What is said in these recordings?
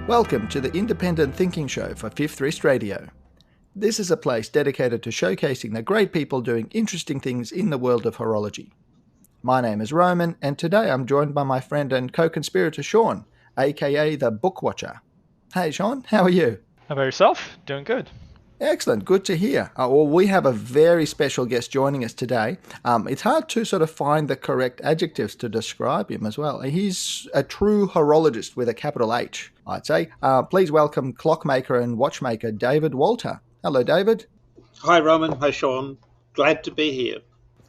Welcome to the Independent Thinking Show for Fifth Wrist Radio. This is a place dedicated to showcasing the great people doing interesting things in the world of horology. My name is Roman, and today I'm joined by my friend and co-conspirator Sean, aka the Book Watcher. Hey Sean, how are you? How about yourself? Doing good. Excellent, good to hear. Well, we have a very special guest joining us today. It's hard to sort of find the correct adjectives to describe him as well. He's a true horologist with a capital H, I'd say. Please welcome clockmaker and watchmaker David Walter. Hello, David. Hi, Roman. Hi, Sean. Glad to be here.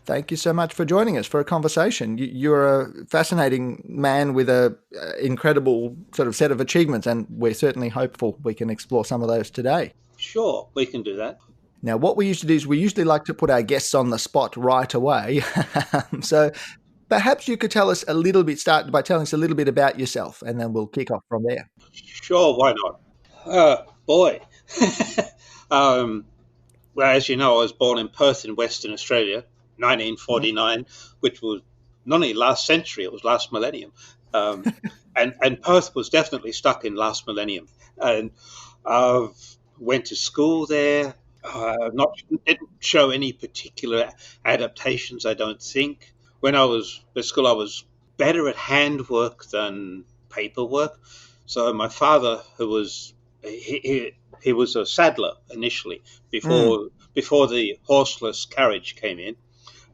Thank you so much for joining us for a conversation. You're a fascinating man with an incredible sort of set of achievements, and we're certainly hopeful we can explore some of those today. Sure, we can do that. Now, what we usually do is we usually like to put our guests on the spot right away. So perhaps you could tell us a little bit, start by telling us a little bit about yourself, and then we'll kick off from there. Sure, why not? Boy. Well, as you know, I was born in Perth in Western Australia, 1949, which was not only last century, it was last millennium. And Perth was definitely stuck in last millennium. And I've went to school there. Didn't show any particular adaptations, I don't think. When I was at school, I was better at handwork than paperwork. So my father, who was he was a saddler initially before the horseless carriage came in,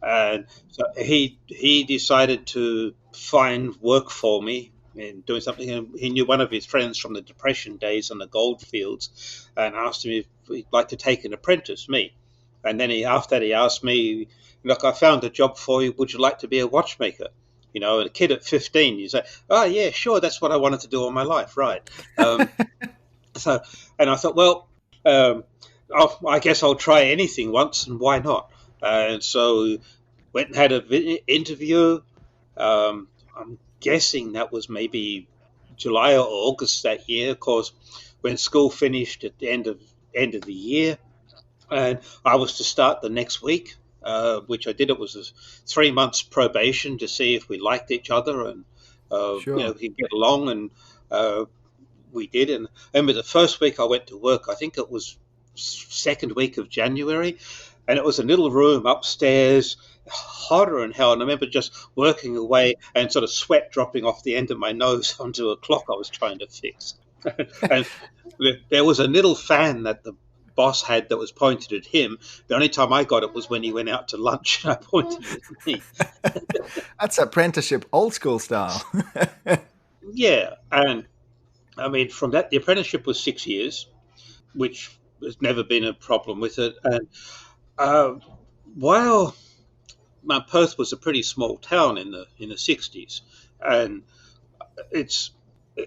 and so he decided to find work for me in doing something. And he knew one of his friends from the Depression days on the gold fields, and asked him if he'd like to take an apprentice, me. And then after that, he asked me, "Look, I found a job for you. Would you like to be a watchmaker?" You know, a kid at 15, you say, "Oh yeah, sure. That's what I wanted to do all my life, right?" And I thought, well, I guess I'll try anything once, and why not? And so went and had an interview. I'm guessing that was maybe July or August that year, of course, when school finished at the end of the year, and I was to start the next week, which I did. It was a 3 months probation to see if we liked each other and we could get along, and we did. And I remember the first week I went to work, I think it was second week of January, and it was a little room upstairs, hotter than hell. And I remember just working away and sort of sweat dropping off the end of my nose onto a clock I was trying to fix. And there was a little fan that the boss had that was pointed at him. The only time I got it was when he went out to lunch and I pointed at me. That's apprenticeship, old school style. Yeah. And I mean, from that, the apprenticeship was 6 years, which has never been a problem with it. And while Perth was a pretty small town in the 60s, and it's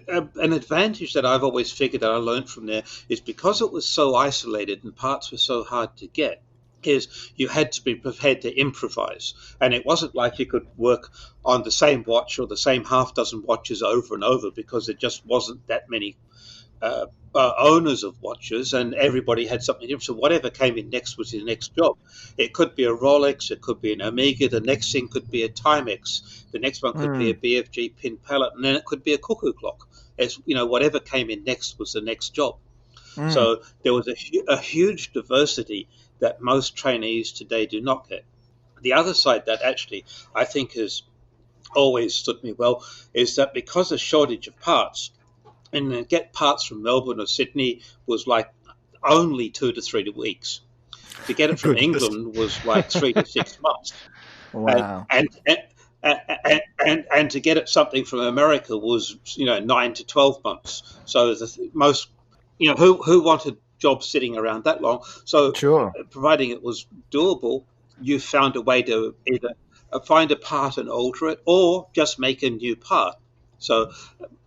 an advantage that I've always figured that I learned from there is because it was so isolated and parts were so hard to get, is you had to be prepared to improvise. And it wasn't like you could work on the same watch or the same half dozen watches over and over, because there just wasn't that many owners of watches, and everybody had something different. So whatever came in next was the next job. It could be a Rolex, it could be an Omega, the next thing could be a Timex, the next one could be a BFG pin palette, and then it could be a cuckoo clock. As you know, whatever came in next was the next job. So there was a huge diversity that most trainees today do not get. The other side that actually I think has always stood me well is that because of shortage of parts, and to get parts from Melbourne or Sydney was like only 2 to 3 weeks. To get it from England was like 3 to 6 months. Wow. And to get it something from America was 9 to 12 months. So most who wanted jobs sitting around that long? So providing it was doable, you found a way to either find a part and alter it, or just make a new part. So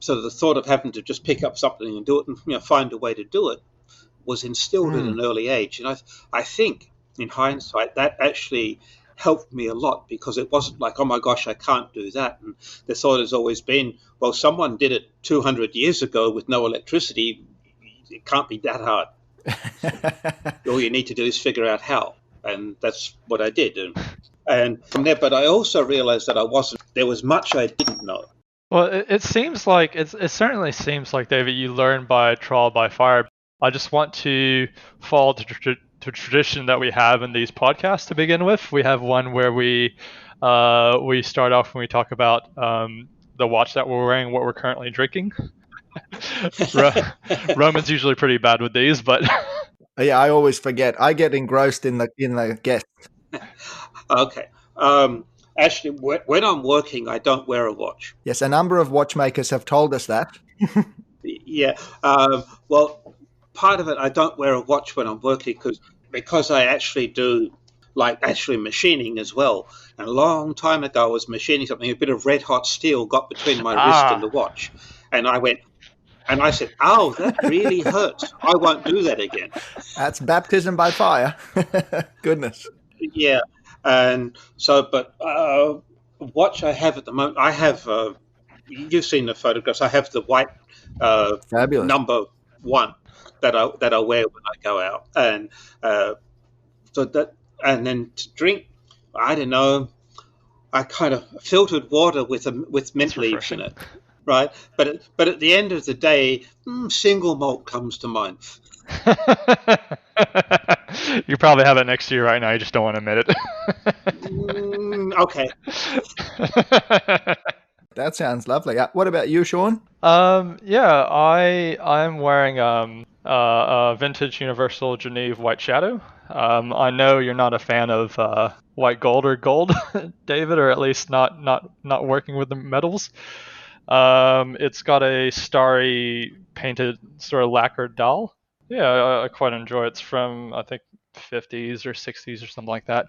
the thought of having to just pick up something and do it and find a way to do it was instilled at an early age. And I think, in hindsight, that actually helped me a lot, because it wasn't like, oh my gosh, I can't do that. And the thought has always been, well, someone did it 200 years ago with no electricity. It can't be that hard. All you need to do is figure out how. And that's what I did. And from there, but I also realized that there was much I didn't know. Well, it seems like it certainly seems like, David, you learn by trial by fire. I just want to follow the tradition that we have in these podcasts to begin with. We have one where we start off when we talk about the watch that we're wearing, what we're currently drinking. Roman's usually pretty bad with these, but Yeah, I always forget. I get engrossed in the guest. Okay. Actually, when I'm working, I don't wear a watch. Yes, a number of watchmakers have told us that. Yeah. Well, part of it, I don't wear a watch when I'm working because I actually do actually machining as well. And a long time ago, I was machining something. A bit of red hot steel got between my wrist and the watch, and I said, "Oh, that really hurts. I won't do that again." That's baptism by fire. Goodness. Yeah. And so, but watch I have at the moment, I have. You've seen the photographs. I have the white Fabulous. number 1 that I wear when I go out, and and then to drink, I don't know. I kind of filtered water with mint leaves in it, right? But at the end of the day, single malt comes to mind. You probably have it next to you right now. You just don't want to admit it. Okay. That sounds lovely. What about you, Sean? Yeah, I'm wearing a vintage Universal Geneve White Shadow. I know you're not a fan of white gold or gold, David, or at least not working with the metals. It's got a starry painted sort of lacquered dial. Yeah, I quite enjoy it. It's from, I think, 50s or 60s or something like that.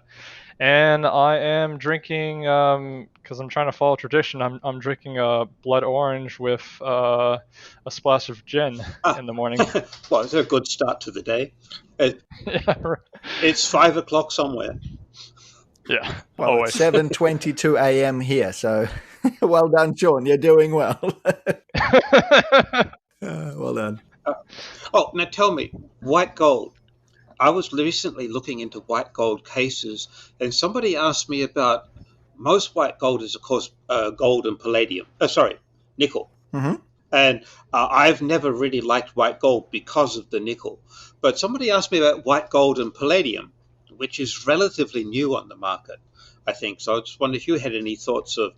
And I am drinking, because I'm trying to follow tradition, I'm drinking a blood orange with a splash of gin in the morning. Well, it's a good start to the day. Yeah, right. It's 5 o'clock somewhere. Yeah, well, always. It's 7:22 a.m. here, so well done, Sean. You're doing well. Well done. Now tell me, white gold. I was recently looking into white gold cases, and somebody asked me about most white gold is, of course, gold and palladium. Nickel. Mm-hmm. And I've never really liked white gold because of the nickel. But somebody asked me about white gold and palladium, which is relatively new on the market, I think. So I just wondered if you had any thoughts of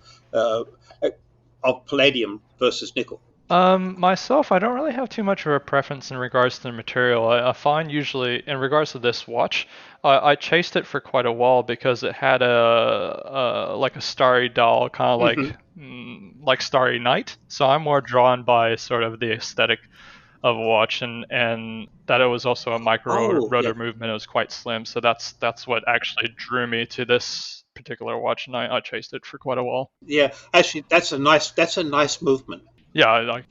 palladium versus nickel. Myself, I don't really have too much of a preference in regards to the material. I find usually, in regards to this watch, I chased it for quite a while because it had like a starry dial, kind of like Starry Night. So I'm more drawn by sort of the aesthetic of a watch, and that it was also a micro rotor movement. It was quite slim, so that's what actually drew me to this particular watch, and I chased it for quite a while. Yeah, actually, that's a nice movement. Yeah,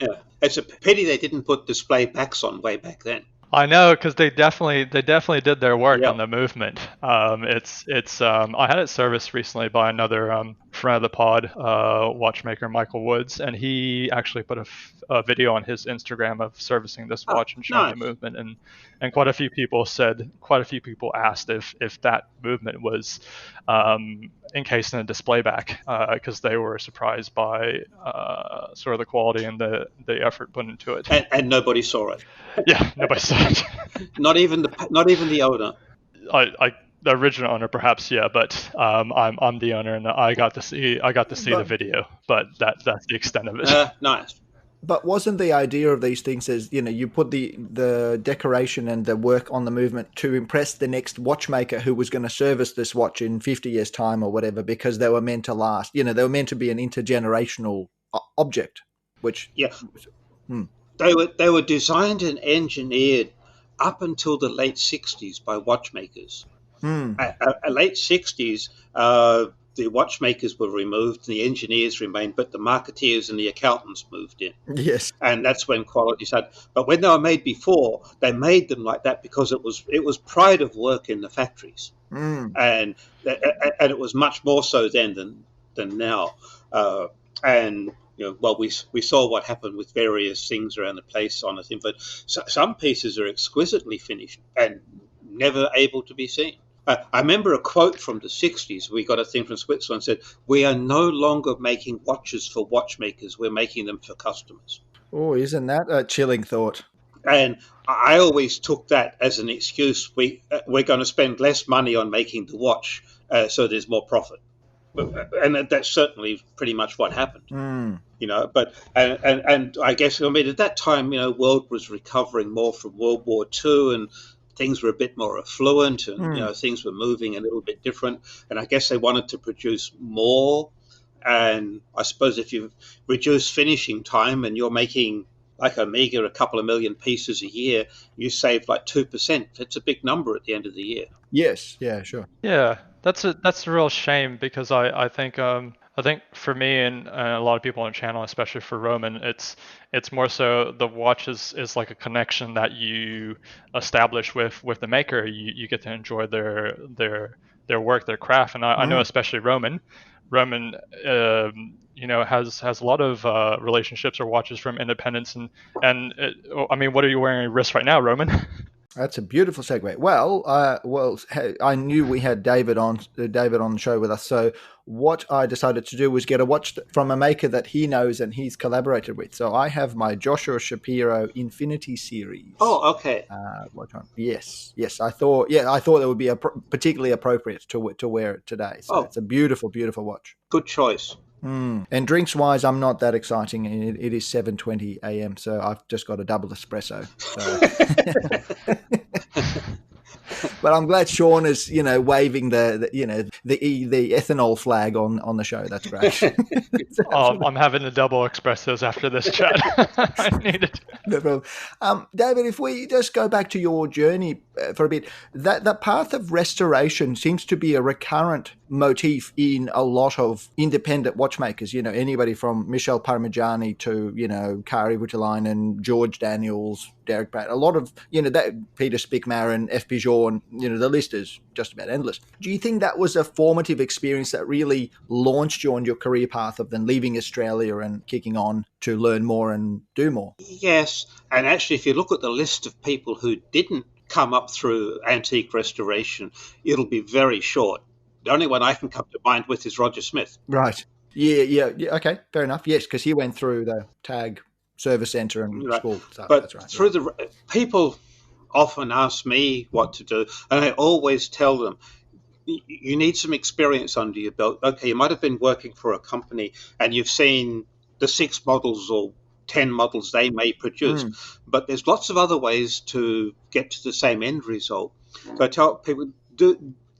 it's a pity they didn't put display backs on way back then. I know, because they definitely did their work on the movement. It's I had it serviced recently by another friend of the pod, watchmaker Michael Woods, and he actually put a video on his Instagram of servicing this watch and showing the movement, and quite a few people asked if that movement was encased in a display back, because they were surprised by sort of the quality and the effort put into it. And nobody saw it. Yeah, nobody saw it. Not even the owner. The original owner, perhaps, yeah, but I'm the owner, and I got to see the video, but that's the extent of it. Nice. But wasn't the idea of these things is, you put the decoration and the work on the movement to impress the next watchmaker who was going to service this watch in 50 years' time or whatever, because they were meant to last. They were meant to be an intergenerational object, which... Yeah. They were designed and engineered up until the late 60s by watchmakers. Late 60s, the watchmakers were removed, the engineers remained, but the marketeers and the accountants moved in. Yes. And that's when quality started. But when they were made before, they made them like that because it was pride of work in the factories. And it was much more so then than now. And we saw what happened with various things around the place on the thing, but some pieces are exquisitely finished and never able to be seen. I remember a quote from the 60s. We got a thing from Switzerland said, "We are no longer making watches for watchmakers. We're making them for customers." Oh, isn't that a chilling thought? And I always took that as an excuse. We're going to spend less money on making the watch, so there's more profit. And that's certainly pretty much what happened. Mm. But and I guess, I mean, at that time, world was recovering more from World War II, and things were a bit more affluent, and things were moving a little bit different. And I guess they wanted to produce more. And I suppose if you reduce finishing time and you're making like Amiga a couple of million pieces a year, you save like 2%. It's a big number at the end of the year. Yes, yeah, sure. Yeah, that's a real shame, because I think for me and a lot of people on the channel, especially for Roman, it's more so the watch is like a connection that you establish with the maker. You get to enjoy their work, their craft, and I know especially Roman, has a lot of relationships or watches from independents, and I mean, what are you wearing on your wrist right now, Roman? That's a beautiful segue. Well, I knew we had David on the show with us. So what I decided to do was get a watch from a maker that he knows and he's collaborated with. So I have my Joshua Shapiro Infinity Series. Oh, okay. Watch on. Yes. I thought that would be particularly appropriate to wear it today. So it's a beautiful, beautiful watch. Good choice. And drinks wise, I'm not that exciting. It is 7:20 a.m. So I've just got a double espresso. So. But I'm glad Sean is, waving the ethanol flag on the show. That's great. I'm having the double espressos after this chat. I need it. No problem. David, if we just go back to your journey for a bit, that path of restoration seems to be a recurrent motif in a lot of independent watchmakers. Anybody from Michel Parmigiani to, Kari Voutilainen, George Daniels, Derek Pratt, a lot of, Peter Spickmarin, F. Pigeon, the list is just about endless. Do you think that was a formative experience that really launched you on your career path of then leaving Australia and kicking on to learn more and do more? Yes. And actually, if you look at the list of people who didn't come up through antique restoration, it'll be very short. The only one I can come to mind with is Roger Smith. Right. Yeah. Okay, fair enough. Yes, because he went through the TAG service centre and school. So but that's right. Through the people often ask me what to do, and I always tell them, you need some experience under your belt. Okay, you might have been working for a company and you've seen the 6 models or 10 models they may produce, but there's lots of other ways to get to the same end result. So I tell people,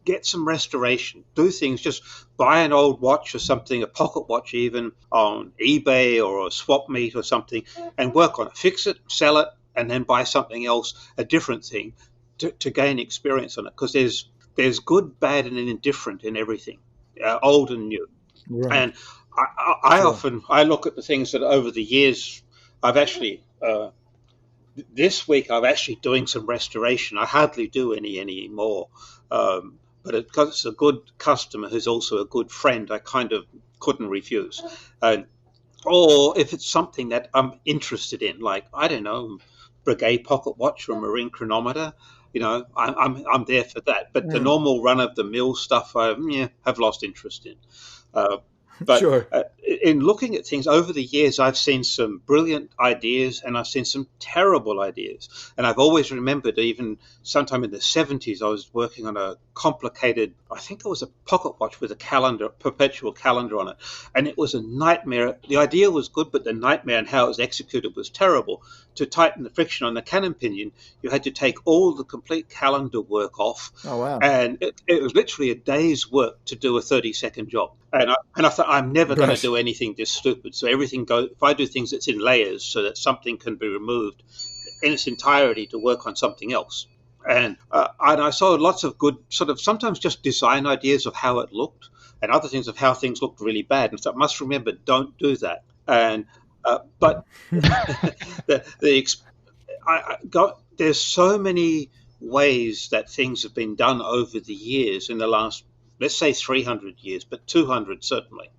get some restoration, do things, just buy an old watch or something, a pocket watch even, on eBay or a swap meet or something, and work on it, fix it, sell it, and then buy something else, a different thing, to gain experience on it, because there's good, bad, and indifferent in everything, old and new. Right. And I often look at the things that over the years I've actually this week I'm actually doing some restoration. I hardly do any anymore, but because it's a good customer who's also a good friend, I kind of couldn't refuse. Or if it's something that I'm interested in, like, I don't know, Breguet pocket watch or marine chronometer, I'm there for that. But the normal run-of-the-mill stuff, I have lost interest in. But sure. In looking at things over the years, I've seen some brilliant ideas and I've seen some terrible ideas. And I've always remembered, even sometime in the 70s, I was working on a complicated, I think it was a pocket watch with a calendar, perpetual calendar on it. And it was a nightmare. The idea was good, but the nightmare and how it was executed was terrible. To tighten the friction on the cannon pinion, you had to take all the complete calendar work off. Oh, wow. And it was literally a day's work to do a 30-second job. And I thought, I'm never going to do anything this stupid. So everything goes, if I do things that's in layers so that something can be removed in its entirety to work on something else. And I saw lots of good sort of sometimes just design ideas of how it looked and other things of how things looked really bad. And so I must remember, don't do that. And but there's so many ways that things have been done over the years in the last, let's say 300 years, but 200 certainly,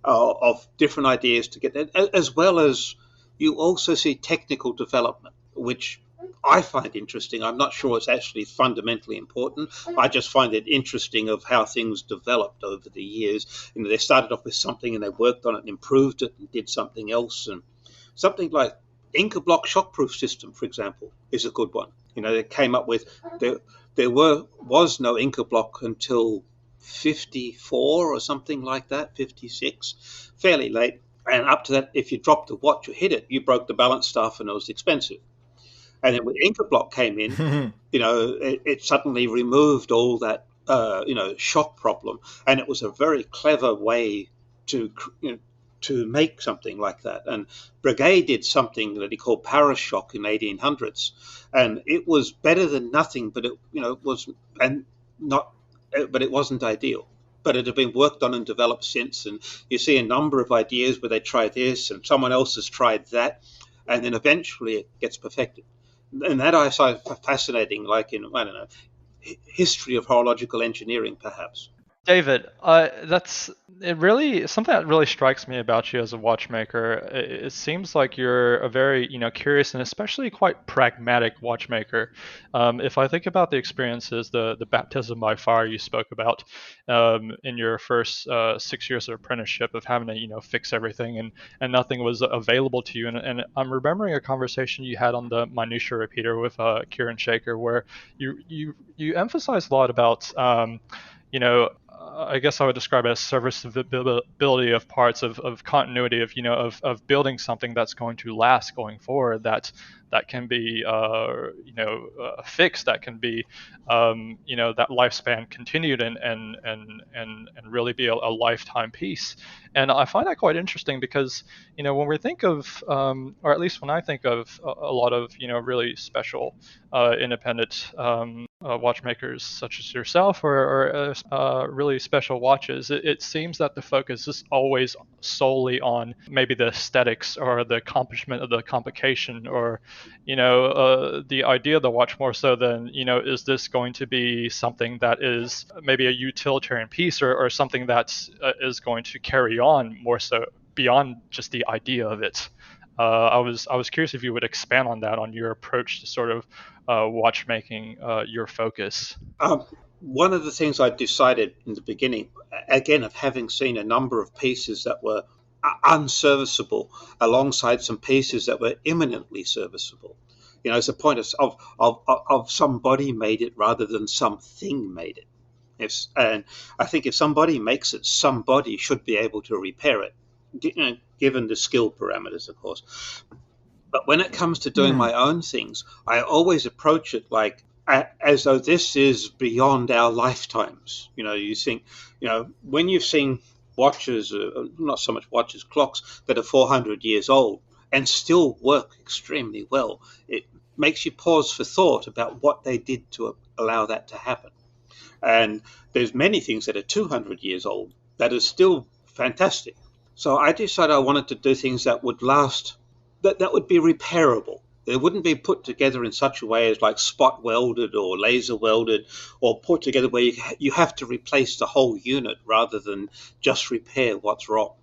of different ideas to get there, as well as you also see technical development, which I find interesting. I'm not sure it's actually fundamentally important. I just find it interesting of how things developed over the years. They started off with something and they worked on it and improved it and did something else. And something like Inca block shockproof system, for example, is a good one. They came up with there was no Inca block until 54 or something like that, 56, fairly late. And up to that, if you dropped the watch or hit it, you broke the balance staff and it was expensive. And then when Inca block came in, it suddenly removed all that, shock problem. And it was a very clever way to, to make something like that. And Breguet did something that he called parashock in 1800s, and it was better than nothing, but it wasn't ideal. But it had been worked on and developed since, and you see a number of ideas where they try this and someone else has tried that, and then eventually it gets perfected. And that I find fascinating, like in, I don't know, history of horological engineering, perhaps. David, that's it. Really, something that really strikes me about you as a watchmaker. It seems like you're a very, curious and especially quite pragmatic watchmaker. If I think about the experiences, the baptism by fire you spoke about in your first 6 years of apprenticeship of having to, fix everything and nothing was available to you. And I'm remembering a conversation you had on the minutia repeater with Kieran Shaker, where you emphasized a lot about. I guess I would describe it as serviceability of parts, of continuity, of building something that's going to last going forward, that can be fixed, that can be that lifespan continued and really be a lifetime piece. And I find that quite interesting because when we think of or at least when I think of a lot of really special independent watchmakers such as yourself, or really special watches, it seems that the focus is always solely on maybe the aesthetics or the accomplishment of the complication, or the idea of the watch, more so than is this going to be something that is maybe a utilitarian piece, or something that is going to carry on more so beyond just the idea of it. I was curious if you would expand on that, on your approach to sort of watchmaking, your focus. One of the things I decided in the beginning, again, of having seen a number of pieces that were unserviceable alongside some pieces that were eminently serviceable. It's a point of somebody made it rather than something made it. And I think if somebody makes it, somebody should be able to repair it, given the skill parameters, of course. But when it comes to doing my own things, I always approach it like as though this is beyond our lifetimes. You think, when you've seen watches, not so much watches, clocks that are 400 years old and still work extremely well, it makes you pause for thought about what they did to allow that to happen. And there's many things that are 200 years old that are still fantastic. So I decided I wanted to do things that would last, that would be repairable. They wouldn't be put together in such a way as like spot welded or laser welded, or put together where you have to replace the whole unit rather than just repair what's wrong.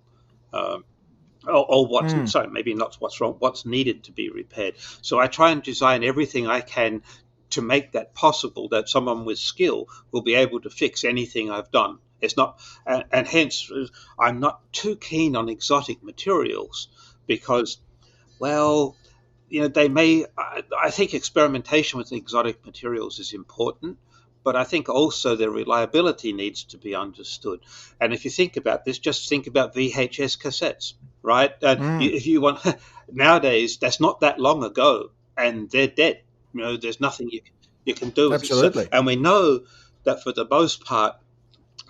Or what's sorry, maybe not what's wrong, what's needed to be repaired. So I try and design everything I can to make that possible, that someone with skill will be able to fix anything I've done. It's not, and hence I'm not too keen on exotic materials because, well, they may. I think experimentation with exotic materials is important, but I think also their reliability needs to be understood. And if you think about this, just think about VHS cassettes, right? If you want, nowadays, that's not that long ago, and they're dead. There's nothing you can do with Absolutely. it. So, and we know that for the most part,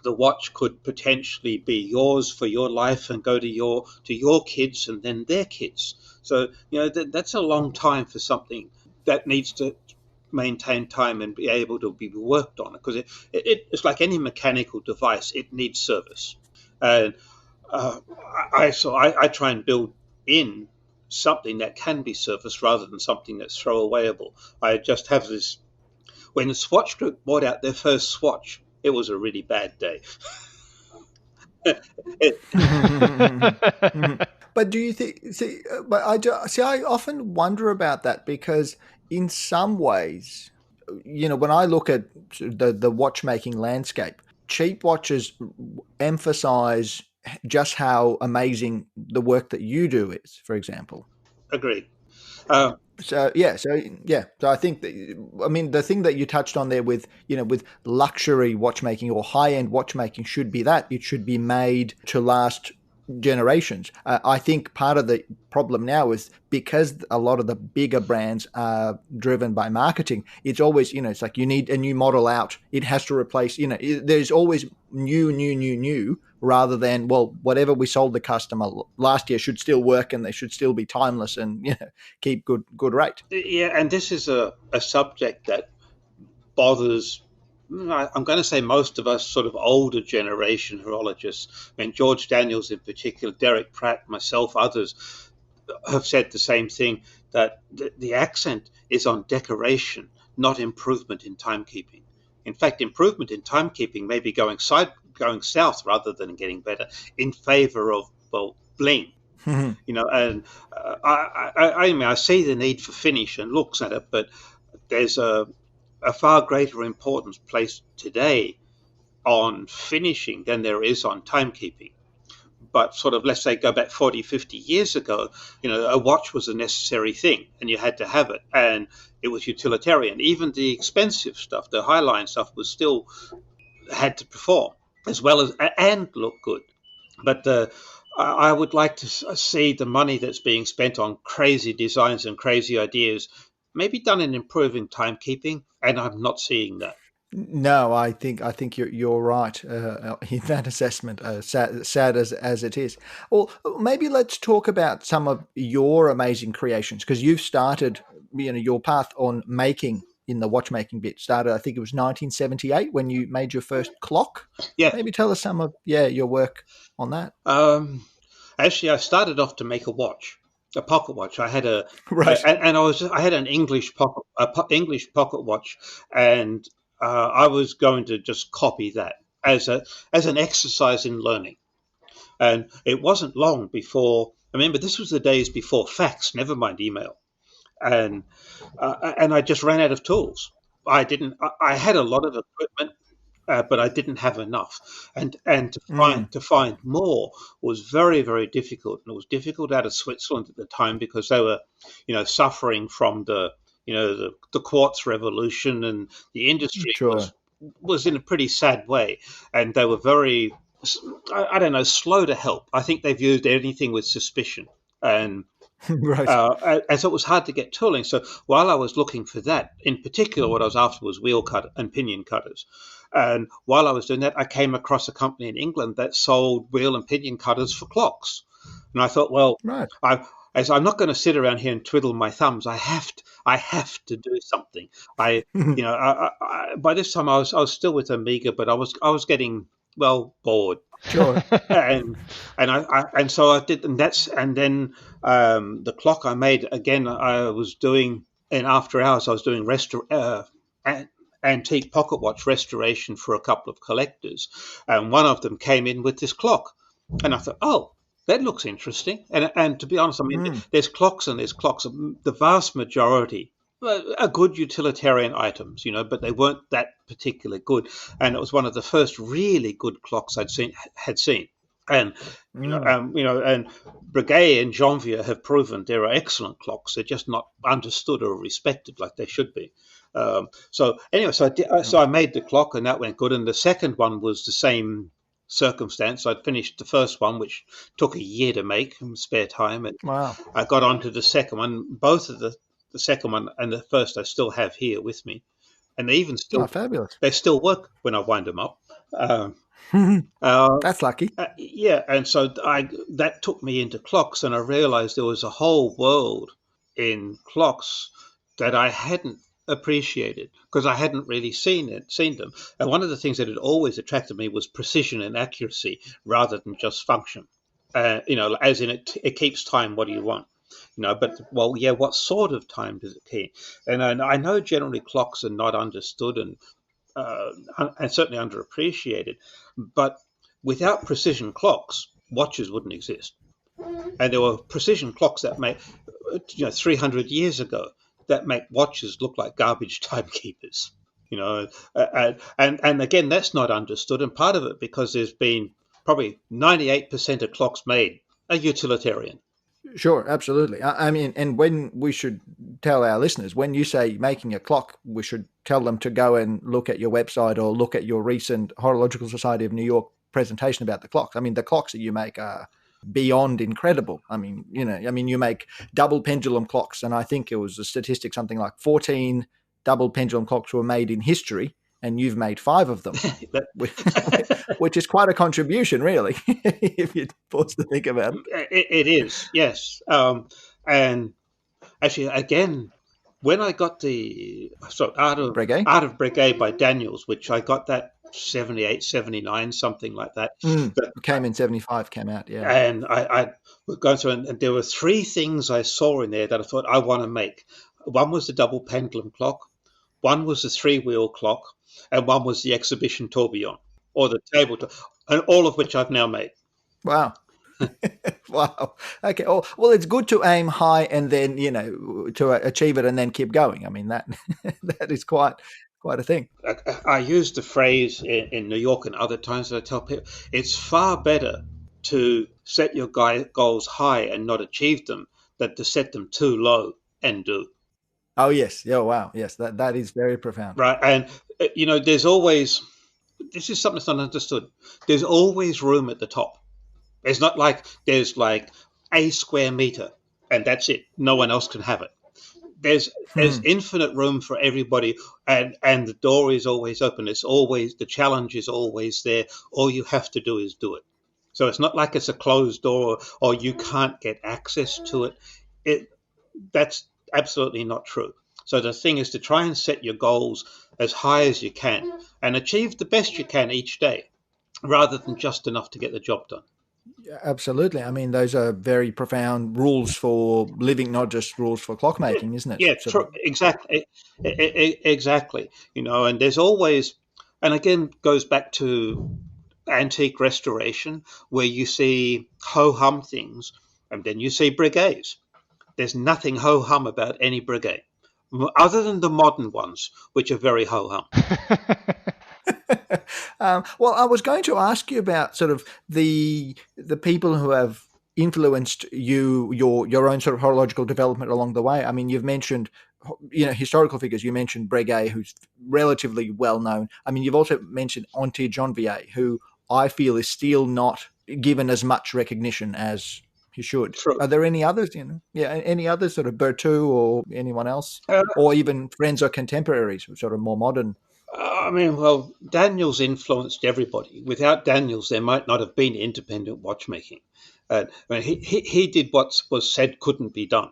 the watch could potentially be yours for your life and go to your kids and then their kids. So that's a long time for something that needs to maintain time and be able to be worked on, because it's like any mechanical device, it needs service. And I try and build in something that can be serviced rather than something that's throwawayable. I just have this. When the Swatch Group bought out their first Swatch, it was a really bad day. But do you think? See, but I often wonder about that because in some ways, when I look at the watchmaking landscape, cheap watches emphasize just how amazing the work that you do is. For example. Agreed. So I think that, I mean, the thing that you touched on there with with luxury watchmaking or high end watchmaking should be that it should be made to last generations. I think part of the problem now is because a lot of the bigger brands are driven by marketing. It's always it's like you need a new model out. It has to replace. There's always new, rather than, well, whatever we sold the customer last year should still work and they should still be timeless and keep good rate. Yeah, and this is a subject that bothers, I'm going to say, most of us sort of older generation horologists. I mean, George Daniels in particular, Derek Pratt, myself, others have said the same thing, that the accent is on decoration, not improvement in timekeeping. In fact, improvement in timekeeping may be going south rather than getting better, in favor of, well, bling. And I mean, I see the need for finish and looks at it, but there's a far greater importance placed today on finishing than there is on timekeeping. But sort of, let's say, go back 40, 50 years ago, a watch was a necessary thing and you had to have it, and it was utilitarian. Even the expensive stuff, the high-line stuff, was still had to perform as well as and look good. But I would like to see the money that's being spent on crazy designs and crazy ideas maybe done in improving timekeeping, and I'm not seeing that. No, I think you're right in that assessment. Sad as it is. Well, maybe let's talk about some of your amazing creations, because you've started, your path on making in the watchmaking bit started. I think it was 1978 when you made your first clock. Yeah. Maybe tell us some of your work on that. Actually, I started off to make a watch, a pocket watch. I had Right. I had an English pocket watch, and I was going to just copy that as an exercise in learning. And it wasn't long before. I remember this was the days before fax, never mind email, and I just ran out of tools. I had a lot of equipment, but I didn't have enough, and to find more was very, very difficult, and it was difficult out of Switzerland at the time because they were, suffering from the quartz revolution, and the industry Sure. was in a pretty sad way, and they were very, I don't know, slow to help. I think they viewed anything with suspicion, and Right. and so it was hard to get tooling. So while I was looking for that, in particular, what I was after was wheel cut and pinion cutters. And while I was doing that, I came across a company in England that sold wheel and pinion cutters for clocks. And I thought, well, Right. as I'm not going to sit around here and twiddle my thumbs, I have to do something. By this time I was still with Amiga, but I was getting, well, bored. Sure. and so I did, and then the clock I made again. I was doing, in after hours, I was doing antique pocket watch restoration for a couple of collectors, and one of them came in with this clock, and I thought, oh, that looks interesting. And to be honest, I mean, there's clocks and there's clocks. The vast majority are good utilitarian items, but they weren't that particularly good. And it was one of the first really good clocks had seen. And and Breguet and Janvier have proven there are excellent clocks. They're just not understood or respected like they should be. So anyway, so I made the clock, and that went good. And the second one was the same circumstance. I'd finished the first one, which took a year to make in spare time, and Wow. I got on to the second one. Both of the second one and the first I still have here with me, and they even still Fabulous. they still work when I wind them up. That's lucky. Yeah, and so that took me into clocks, and I realized there was a whole world in clocks that I hadn't appreciated because I hadn't really seen them. And one of the things that had always attracted me was precision and accuracy rather than just function. As in it keeps time. What do you want? But, well, yeah, what sort of time does it keep? And I know generally clocks are not understood and certainly underappreciated, but without precision clocks, watches wouldn't exist. And there were precision clocks that made, 300 years ago, that make watches look like garbage timekeepers. And again, that's not understood. And part of it because there's been probably 98% of clocks made are utilitarian. Sure, absolutely. I mean, and when we should tell our listeners, when you say making a clock, we should tell them to go and look at your website or look at your recent Horological Society of New York presentation about the clocks. I mean, the clocks that you make are beyond incredible. I mean, you make double pendulum clocks, and I think it was a statistic, something like 14 double pendulum clocks were made in history, and you've made 5 of them, which is quite a contribution, really, if you pause to think about it. It is, yes. And actually, again, when I got the Art of Breguet by Daniels, which I got that 78, 79, something like that. It came in 75, came out, yeah. And I was going through, and there were 3 things I saw in there that I thought I want to make. One was the double pendulum clock, one was the 3-wheel clock, and one was the exhibition tourbillon, or the table, and all of which I've now made. Wow. Wow. Okay. Well, it's good to aim high and then, to achieve it and then keep going. I mean, that is quite a thing. I use the phrase in New York and other times that I tell people, it's far better to set your goals high and not achieve them than to set them too low and do. Oh, yes. Yeah. Wow. Yes. That is very profound. Right. And, there's always, this is something that's not understood. There's always room at the top. It's not like there's like a square meter and that's it. No one else can have it. There's infinite room for everybody, and the door is always open. It's always, the challenge is always there. All you have to do is do it. So it's not like it's a closed door or you can't get access to it. That's absolutely not true. So the thing is to try and set your goals as high as you can and achieve the best you can each day, rather than just enough to get the job done. Absolutely. I mean, those are very profound rules for living, not just rules for clockmaking, isn't it? Yeah, true. Exactly. Exactly. And there's always, and again, goes back to antique restoration, where you see ho-hum things, and then you see Breguets. There's nothing ho-hum about any Breguet, other than the modern ones, which are very ho-hum. Well, I was going to ask you about sort of the people who have influenced your own sort of horological development along the way. I mean, you've mentioned, historical figures. You mentioned Breguet, who's relatively well known. I mean, you've also mentioned Antide Janvier, who I feel is still not given as much recognition as he should. True. Are there any others? Any others, sort of Berthoud or anyone else, or even friends or contemporaries, sort of more modern? I mean, well, Daniels influenced everybody. Without Daniels, there might not have been independent watchmaking. I mean, he did what was said couldn't be done,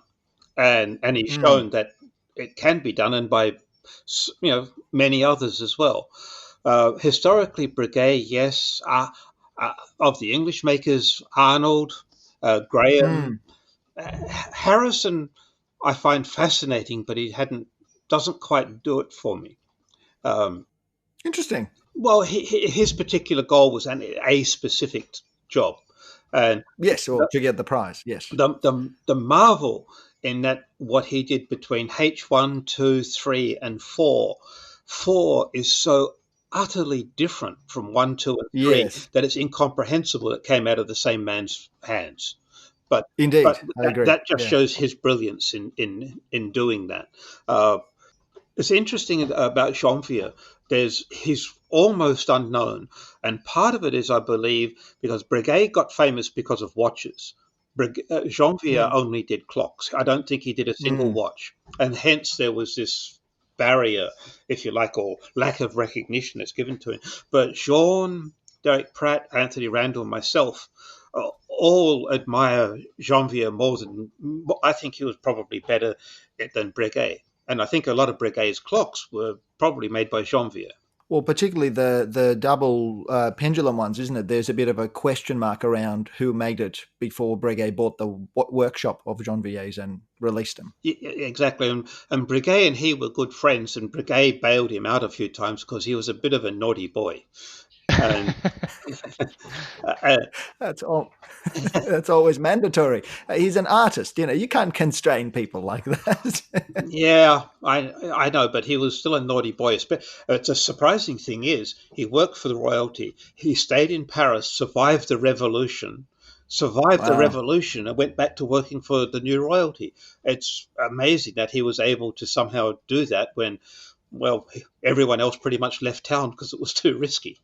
and he's shown that it can be done, and by many others as well. Historically, Breguet, yes. Of the English makers, Arnold, Graham, Harrison, I find fascinating, but he doesn't quite do it for me. Interesting. Well, his particular goal was a specific job, and yes, or to get the prize. Yes, the marvel in that what he did between H1, 2, 3, and 4 is so utterly different from 1, 2, and 3 yes, that it's incomprehensible it came out of the same man's hands. But indeed, I agree. That just shows his brilliance in doing that. It's interesting about Janvier. He's almost unknown, and part of it is, I believe, because Breguet got famous because of watches. Janvier only did clocks. I don't think he did a single watch, and hence there was this barrier, if you like, or lack of recognition that's given to him. But Jean, Derek Pratt, Anthony Randall, myself, all admire Janvier more than, I think he was probably better than Breguet. And I think a lot of Breguet's clocks were probably made by Janvier. Well, particularly the double pendulum ones, isn't it? There's a bit of a question mark around who made it before Breguet bought the workshop of Janvier's and released them. Yeah, exactly. And Breguet and he were good friends, and Breguet bailed him out a few times because he was a bit of a naughty boy. And uh, That's all. That's always mandatory. He's an artist, you can't constrain people like that. yeah, I know, but he was still a naughty boy. It's a surprising thing is he worked for the royalty. He stayed in Paris, survived the Wow. revolution, and went back to working for the new royalty. It's amazing that he was able to somehow do that when, well, everyone else pretty much left town because it was too risky.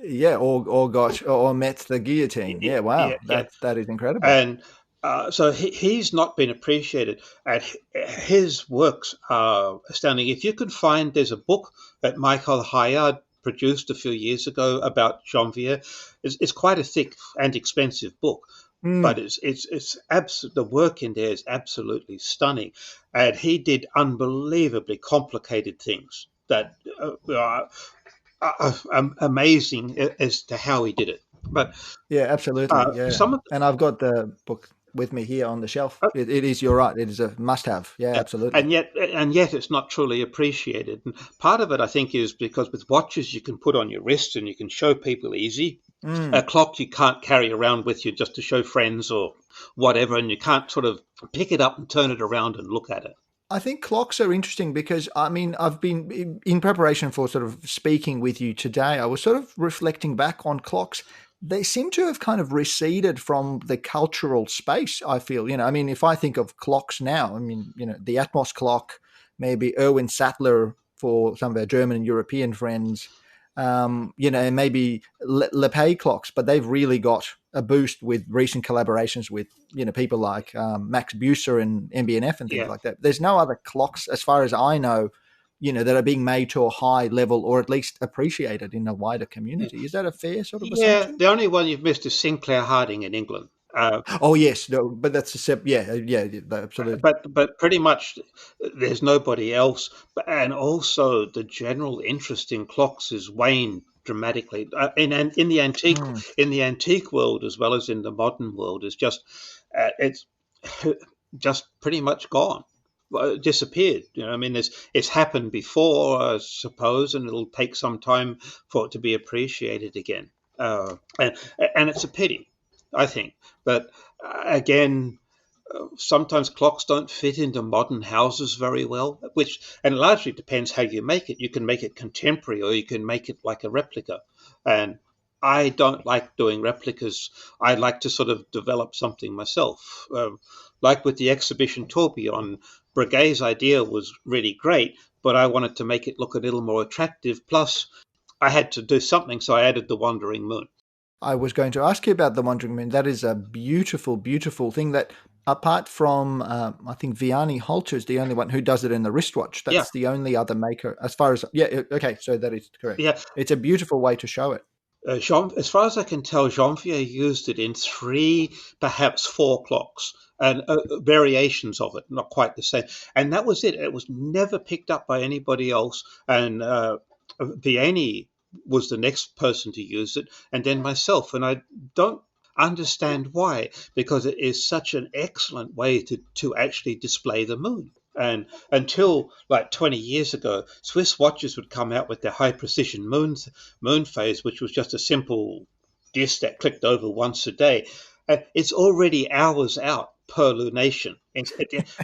Yeah, or met the guillotine. Yeah, Yeah, wow. yeah. That is incredible. And so he's not been appreciated. And his works are astounding. If you can find, there's a book that Michael Hayard produced a few years ago about Janvier. It's quite a thick and expensive book, but Mm. the work in there is absolutely stunning. And he did unbelievably complicated things that are amazing as to how he did it. But Yeah, absolutely. Yeah. some of And I've got the book with me here on the shelf. It is, you're right. It is a must have. Yeah, absolutely. and yet it's not truly appreciated. And part of it, I think, is because with watches you can put on your wrist and you can show people easy. A Mm. clock you can't carry around with you just to show friends or whatever, and you can't sort of pick it up and turn it around and look at it. I think clocks are interesting because I've been in preparation for sort of speaking with you today. I was sort of reflecting back on clocks. They seem to have kind of receded from the cultural space. I feel, if I think of clocks now, the Atmos clock, maybe Erwin Sattler for some of our German and European friends, and maybe Lepay clocks, but they've really got a boost with recent collaborations with people like Max Buser and MBNF and things Yeah. like that. There's no other clocks, as far as I know, that are being made to a high level or at least appreciated in a wider community. Is that a fair sort of Yeah, assumption? the only one you've missed is Sinclair Harding in England. Oh yes, no, but that's yeah, absolutely. But pretty much there's nobody else. And also the general interest in clocks has waned dramatically. In the antique Hmm. world as well as in the modern world is just it's just pretty much gone. Disappeared. It's happened before, I suppose, and it'll take some time for it to be appreciated again. And it's a pity, I think. But again, sometimes clocks don't fit into modern houses very well, and largely depends how you make it. You can make it contemporary or you can make it like a replica. And I don't like doing replicas. I like to sort of develop something myself. Like with the exhibition tourbillon, Breguet's idea was really great, but I wanted to make it look a little more attractive. Plus, I had to do something, so I added the Wandering Moon. I was going to ask you about the Wandering Moon. That is a beautiful, beautiful thing that, apart from, I think Vianney Holter is the only one who does it in the wristwatch. Yeah, That's the only other maker, as far as, yeah, okay, so that is correct. yeah. It's a beautiful way to show it. As far as I can tell, Janvier used it in 3, perhaps 4 clocks, and variations of it, not quite the same. And that was it. It was never picked up by anybody else. And Vianney was the next person to use it, and then myself. And I don't understand why, because it is such an excellent way to actually display the moon. And until like 20 years ago, Swiss watches would come out with their high precision moon phase, which was just a simple disc that clicked over once a day. It's already hours out per lunation. And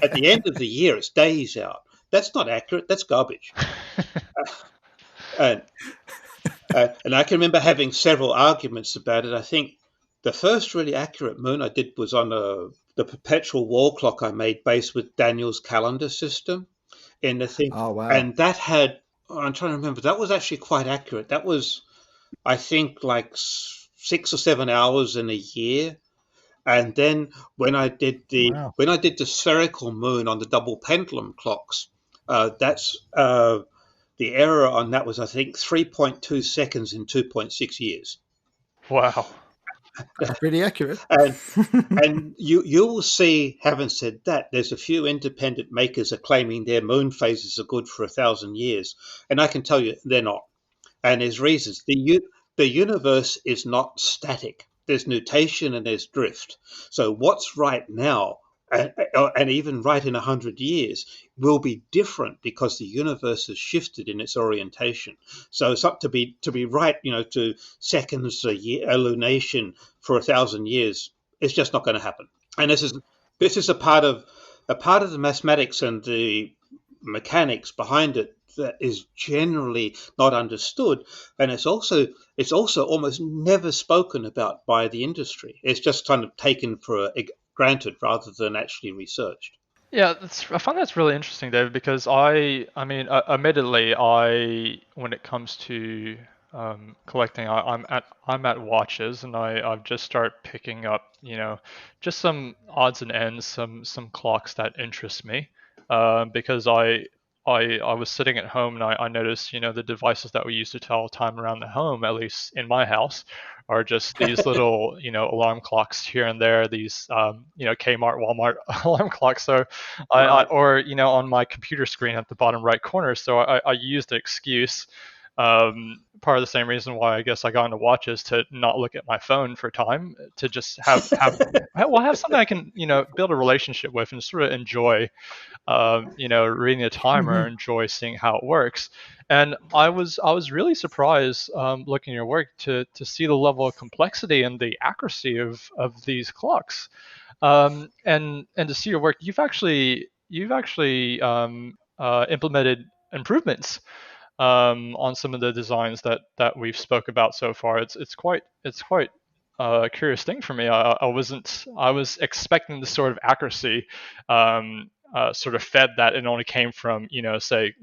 at the end of the year, it's days out. That's not accurate. That's garbage. And and I can remember having several arguments about it. I think the first really accurate moon I did was on the perpetual wall clock I made based with Daniel's calendar system in the thing. Oh, wow. And that had, I'm trying to remember, that was actually quite accurate. That was, I think, like 6 or 7 hours in a year. And then Wow. when I did the spherical moon on the double pendulum clocks, that's the error on that was, I think, 3.2 seconds in 2.6 years. Wow. That's pretty accurate. And and you will see, having said that, there's a few independent makers are claiming their moon phases are good for 1,000 years, and I can tell you they're not. And there's reasons. The universe is not static. There's nutation and there's drift. So what's right now and even right in 100 years will be different because the universe has shifted in its orientation. So it's up to be right, to seconds a year, a lunation for 1,000 years. It's just not going to happen. And this is a part of the mathematics and the mechanics behind it that is generally not understood, and it's also almost never spoken about by the industry. It's just kind of taken for granted rather than actually researched. Yeah, I find that's really interesting, David, because I mean, admittedly, when it comes to collecting, I'm at watches, and I've just started picking up, just some odds and ends, some clocks that interest me, because I was sitting at home and I noticed, the devices that we use to tell time around the home, at least in my house, are just these little, alarm clocks here and there, these, Kmart, Walmart alarm clocks. So Right. or, on my computer screen at the bottom right corner. So I used the excuse, part of the same reason why I guess I got into watches, to not look at my phone for time, to just have something I can, build a relationship with and sort of enjoy, reading the timer, enjoy seeing how it works. And I was really surprised, looking at your work, to see the level of complexity and the accuracy of these clocks, and to see your work. You've actually implemented improvements, on some of the designs that we've spoke about so far. It's quite a curious thing for me. I was expecting the sort of accuracy, sort of fed that it only came from, say,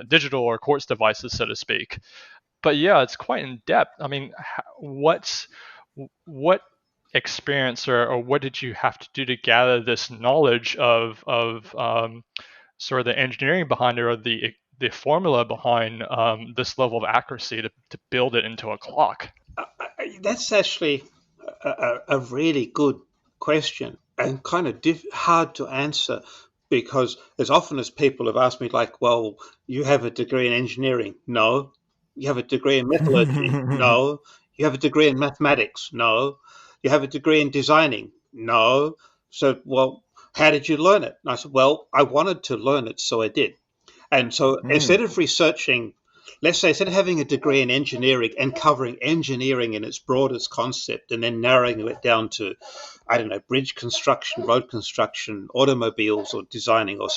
digital or quartz devices, so to speak. But yeah, it's quite in depth. I mean, what experience, or what did you have to do to gather this knowledge of sort of the engineering behind it, or the formula behind, this level of accuracy to build it into a clock? That's actually a really good question, and kind of hard to answer, because as often as people have asked me, like, well, you have a degree in engineering? No. You have a degree in metallurgy? No. You have a degree in mathematics? No. You have a degree in designing? No. So, well, how did you learn it? And I said, well, I wanted to learn it, so I did. And so instead of researching, let's say, instead of having a degree in engineering and covering engineering in its broadest concept and then narrowing it down to, I don't know, bridge construction, road construction, automobiles, or designing, or,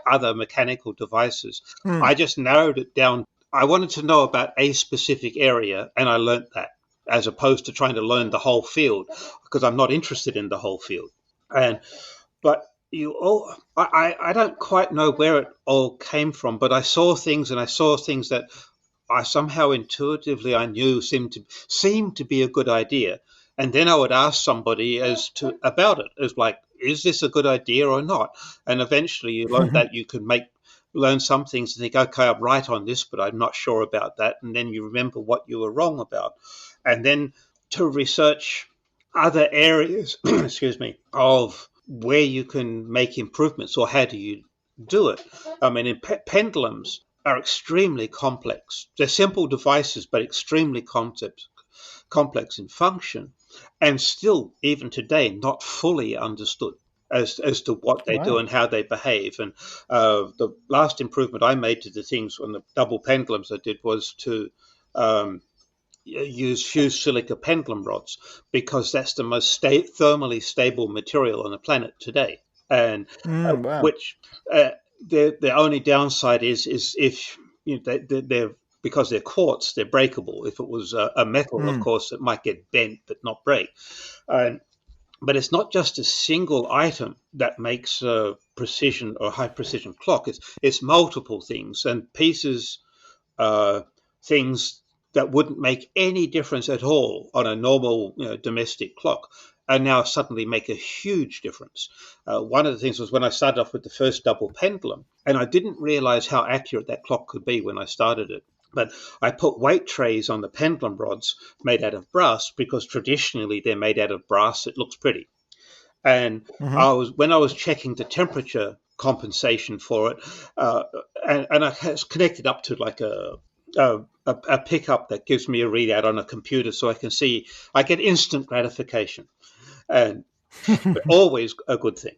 other mechanical devices, I just narrowed it down. I wanted to know about a specific area, and I learnt that, as opposed to trying to learn the whole field, because I'm not interested in the whole field. But I don't quite know where it all came from, but I saw things that I somehow intuitively I knew seemed to be a good idea, and then I would ask somebody as to about it, as like, is this a good idea or not? And eventually you learn that you can learn some things and think, okay, I'm right on this, but I'm not sure about that, and then you remember what you were wrong about, and then to research other areas, excuse me, of where you can make improvements, or how do you do it. I mean, pendulums are extremely complex. They're simple devices, but extremely complex in function, and still, even today, not fully understood as to what they do and how they behave. And the last improvement I made to the things on the double pendulums I did was to use fused silica pendulum rods, because that's the most thermally stable material on the planet today. And Wow. which the only downside is if they're, because they're quartz, they're breakable. If it was a metal, of course, it might get bent but not break. But it's not just a single item that makes a precision or high precision clock. It's multiple things and pieces, things that wouldn't make any difference at all on a normal, domestic clock, and now suddenly make a huge difference. One of the things was when I started off with the first double pendulum, and I didn't realize how accurate that clock could be when I started it. But I put weight trays on the pendulum rods made out of brass, because traditionally they're made out of brass. It looks pretty. And when I was checking the temperature compensation for it, and I connected up to like a pickup that gives me a readout on a computer, so I can see, I get instant gratification, and always a good thing.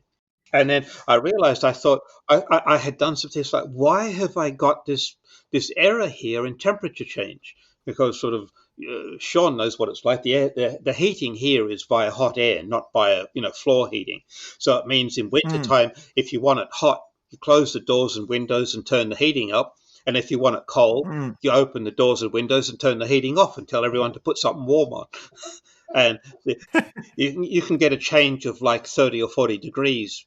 And then I realized, I had done something. It's like, why have I got this error here in temperature change? Because sort of Sean knows what it's like. The heating here is via hot air, not by floor heating. So it means in wintertime, if you want it hot, you close the doors and windows and turn the heating up. And if you want it cold, you open the doors and windows and turn the heating off and tell everyone to put something warm on. And you can get a change of like 30 or 40 degrees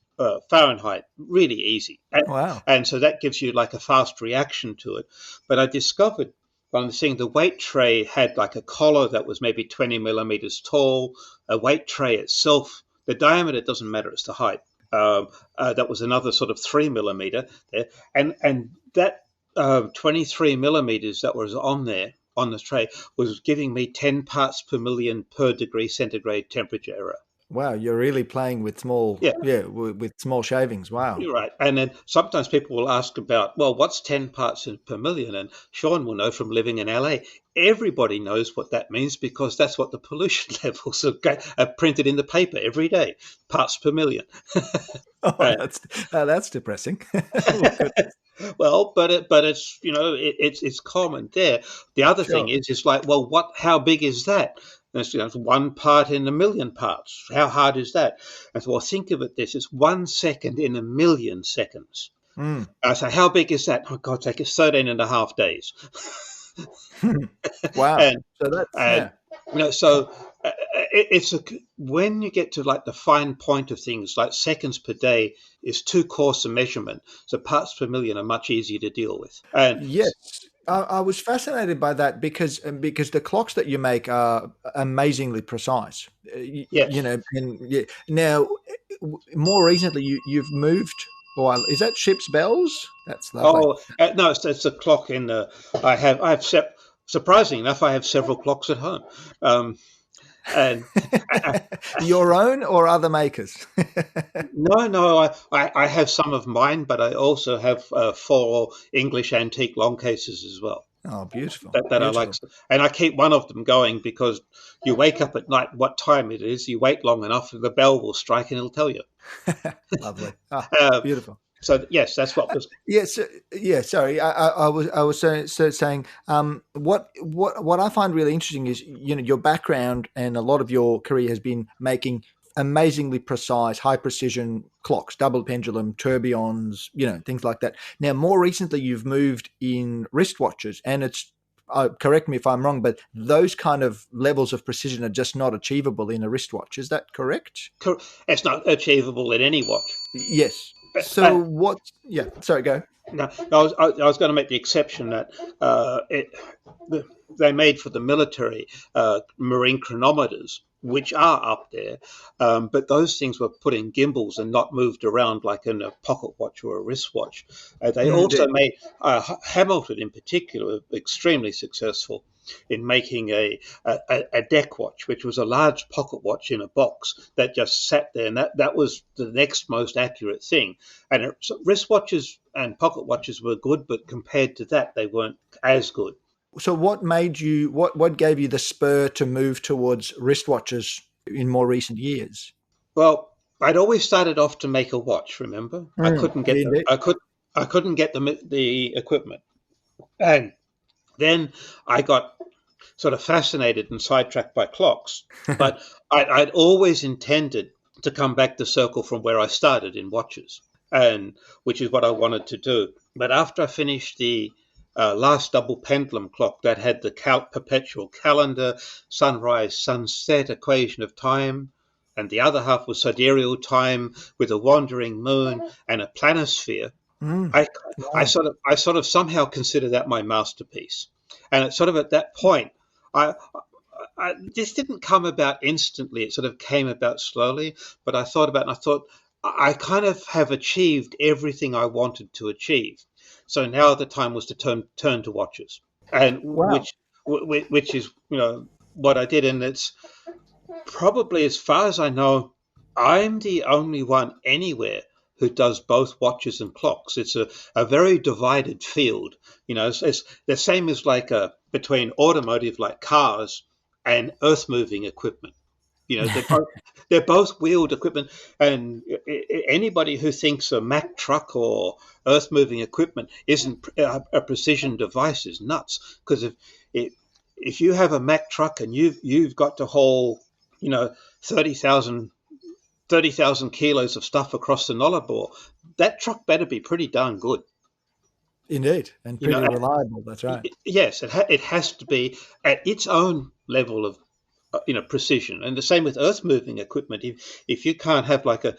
Fahrenheit really easy. Wow. And so that gives you like a fast reaction to it. But I discovered by seeing the weight tray had like a collar that was maybe 20 millimeters tall. A weight tray itself, the diameter doesn't matter, it's the height. That was another sort of 3 millimeter there. And that 23 millimeters that was on there, on the tray, was giving me 10 parts per million per degree centigrade temperature error. Wow, you're really playing with small, with small shavings. Wow. You're right. And then sometimes people will ask about, well, what's 10 parts per million? And Sean will know from living in LA. Everybody knows what that means because that's what the pollution levels are printed in the paper every day, parts per million. That's depressing. Well, but it's it's common there. The other thing is like, well, how big is that? And it's 1 part in a million parts. How hard is that? And so, well, think of it this: it's 1 second in a million seconds. So how big is that? Oh, God's sake, it's 13 and a half days. Wow. So that's it's when you get to like the fine point of things, like seconds per day is too coarse a measurement. So parts per million are much easier to deal with. And yes. I was fascinated by that because the clocks that you make are amazingly precise. Yes. Now, more recently, you've moved. Well, is that ship's bells? That's lovely. Oh no, it's a clock in the. Surprisingly enough, I have several clocks at home. And your own or other makers? No, I have some of mine, but I also have 4 English antique long cases as well. Oh, beautiful. That beautiful. I like. And I keep one of them going because you wake up at night, what time it is, you wait long enough, the bell will strike and it'll tell you. Lovely. Beautiful. So yes, that's what was. Yes, Sorry, I was saying. What I find really interesting is your background and a lot of your career has been making amazingly precise, high precision clocks, double pendulum, tourbillons, things like that. Now, more recently, you've moved in wristwatches, and it's. Correct me if I'm wrong, but those kind of levels of precision are just not achievable in a wristwatch. Is that correct? It's not achievable in any watch. Yes. So what? Yeah. Sorry, go. No, I was going to make the exception that they made for the military marine chronometers, which are up there, but those things were put in gimbals and not moved around like in a pocket watch or a wristwatch. They also made Hamilton, in particular, extremely successful in making a deck watch, which was a large pocket watch in a box that just sat there, and that was the next most accurate thing. And wristwatches and pocket watches were good, but compared to that, they weren't as good. So what made you, what gave you the spur to move towards wristwatches in more recent years? Well, I'd always started off to make a watch, remember? I couldn't get the equipment. And then I got sort of fascinated and sidetracked by clocks, but I'd always intended to come back to circle from where I started in watches, and which is what I wanted to do. But after I finished the last double pendulum clock that had the perpetual calendar, sunrise, sunset equation of time, and the other half was sidereal time with a wandering moon and a planisphere, I sort of somehow consider that my masterpiece. And it's sort of at that point, this didn't come about instantly. It sort of came about slowly. But I thought about it, and I thought, I kind of have achieved everything I wanted to achieve. So now the time was to turn to watches, and which is what I did. And it's probably, as far as I know, I'm the only one anywhere who does both watches and clocks. It's a very divided field. It's the same as like between automotive, like cars, and earth moving equipment. They're both wheeled equipment, and anybody who thinks a Mack truck or earth-moving equipment isn't a precision device is nuts. Because if you have a Mack truck and you've got to haul 30,000 kilos of stuff across the Nullarbor, that truck better be pretty darn good. Indeed, and pretty reliable. That's right. Yes, it has to be at its own level of precision. And the same with earth moving equipment. If you can't have like a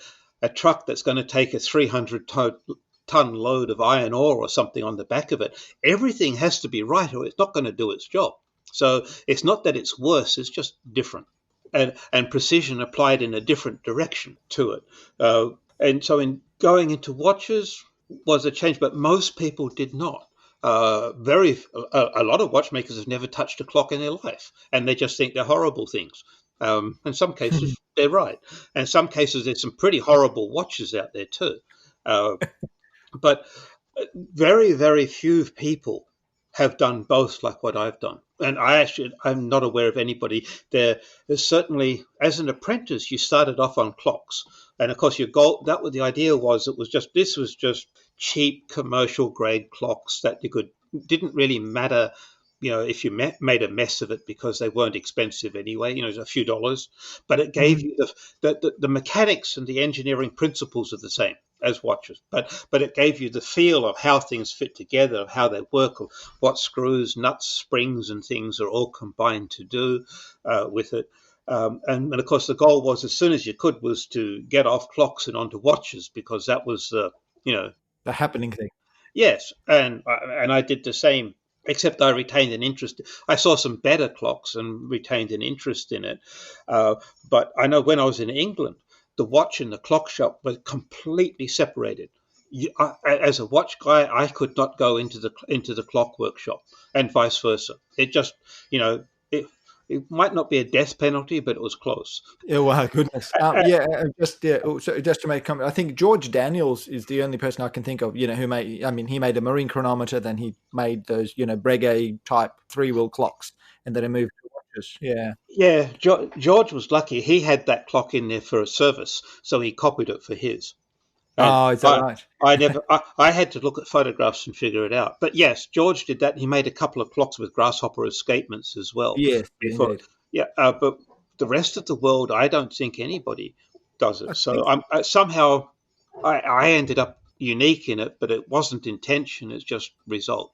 truck that's going to take a 300-ton load of iron ore or something on the back of it, everything has to be right or it's not going to do its job. So it's not that it's worse, it's just different. And precision applied in a different direction to it. And so in going into watches was a change, but most people did not. A lot of watchmakers have never touched a clock in their life, and they just think they're horrible things. In some cases, they're right. And in some cases, there's some pretty horrible watches out there too. But very, very few people have done both like what I've done. And I'm not aware of anybody. There's certainly, as an apprentice, you started off on clocks. And of course, the idea was this was just cheap commercial grade clocks that didn't really matter, if you made a mess of it because they weren't expensive anyway, a few dollars. But it gave you the mechanics and the engineering principles are the same as watches, but it gave you the feel of how things fit together, of how they work, of what screws, nuts, springs, and things are all combined to do with it. And of course, the goal was, as soon as you could, was to get off clocks and onto watches, because that was the happening thing. Yes, and I did the same, except I retained an interest. I saw some better clocks and retained an interest in it. But I know when I was in England, the watch and the clock shop were completely separated. As a watch guy, I could not go into the clock workshop, and vice versa. It just, it might not be a death penalty, but it was close. Oh, wow, goodness. So just to make a comment, I think George Daniels is the only person I can think of, who he made a marine chronometer, then he made those, Breguet type 3-wheel clocks, and then he moved to watches. Yeah. Yeah, George was lucky. He had that clock in there for a service, so he copied it for his. And is that right? I had to look at photographs and figure it out. But yes, George did that. He made a couple of clocks with grasshopper escapements as well. Yes, but the rest of the world, I don't think anybody does it. Somehow I ended up unique in it, but it wasn't intention. It's just result.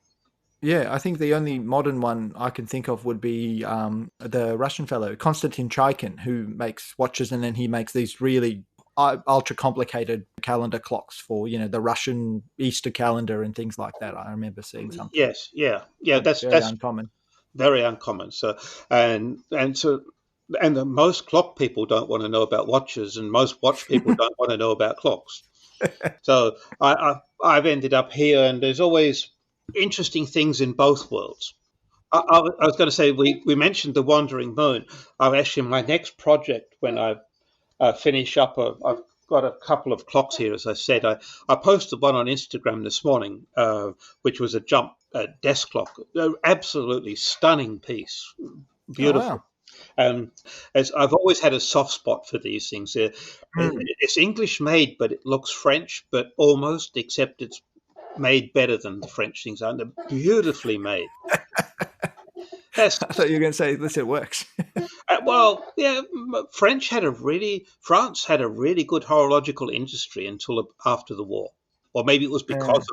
Yeah, I think the only modern one I can think of would be the Russian fellow, Konstantin Chaikin, who makes watches, and then he makes these really ultra complicated calendar clocks for the Russian Easter calendar and things like that. I remember seeing something. Yes, that's uncommon. Very uncommon. So and most clock people don't want to know about watches, and most watch people don't want to know about clocks. So I've ended up here, and there's always interesting things in both worlds. I was going to say, we mentioned the Wandering Moon. My next project, when I finish up, I've got a couple of clocks here, as I said. I posted one on Instagram this morning, which was a desk clock, an absolutely stunning piece, beautiful. Oh, wow. As I've always had a soft spot for these things. It's English made, but it looks French, but almost, except it's made better than the French things are. They're beautifully made. I thought you were going to say, it works. France had a really good horological industry until after the war. Or maybe it was because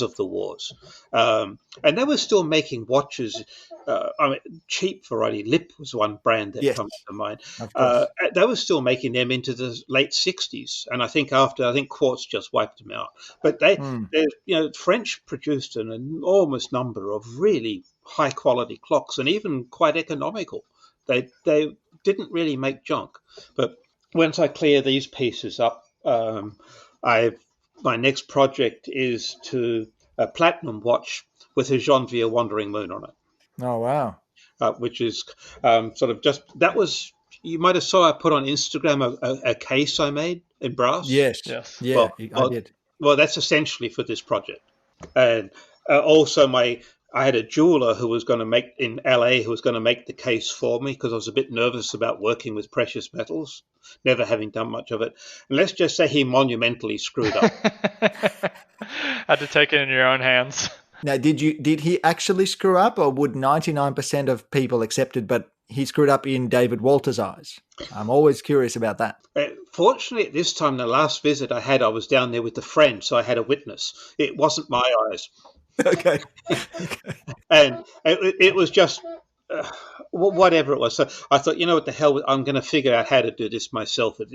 of the wars, and they were still making watches. Cheap variety. Lip was one brand that comes to mind. They were still making them into the late '60s, and I think Quartz just wiped them out. But French produced an enormous number of really high quality clocks, and even quite economical. They didn't really make junk. But once I clear these pieces up, my next project is to a platinum watch with a Janvier Wandering Moon on it. Oh, wow. Which is you might have saw I put on Instagram a case I made in brass. Yes. Yeah, I did. Well, that's essentially for this project. And also my I had a jeweler who was going to make in LA who was going to make the case for me because I was a bit nervous about working with precious metals, never having done much of it. And let's just say he monumentally screwed up. Had to take it in your own hands. Now, did he actually screw up, or would 99% of people accept it, but he screwed up in David Walter's eyes? I'm always curious about that. Fortunately, at this time, the last visit I had, I was down there with a friend, so I had a witness. It wasn't my eyes. Okay. And it was just whatever it was. So I thought, what the hell, I'm going to figure out how to do this myself. It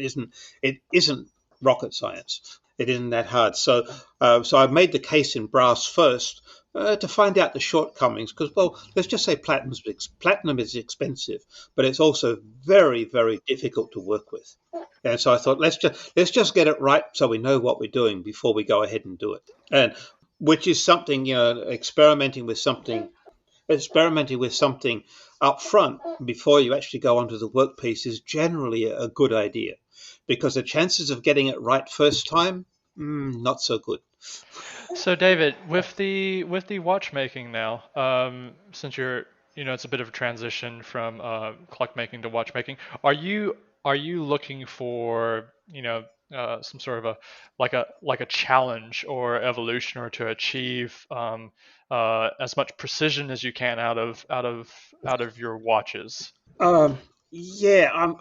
isn't rocket science. It isn't that hard. So I made the case in brass first to find out the shortcomings. Because, well, let's just say platinum is expensive, but it's also very, very difficult to work with. And so I thought, let's just get it right so we know what we're doing before we go ahead and do it. And which is something, experimenting with something up front before you actually go onto the workpiece is generally a good idea, because the chances of getting it right first time, not so good. So David, with the watchmaking now, since you're, it's a bit of a transition from clockmaking to watchmaking, are you looking for, some sort of a challenge or evolution, or to achieve as much precision as you can out of your watches? Yeah,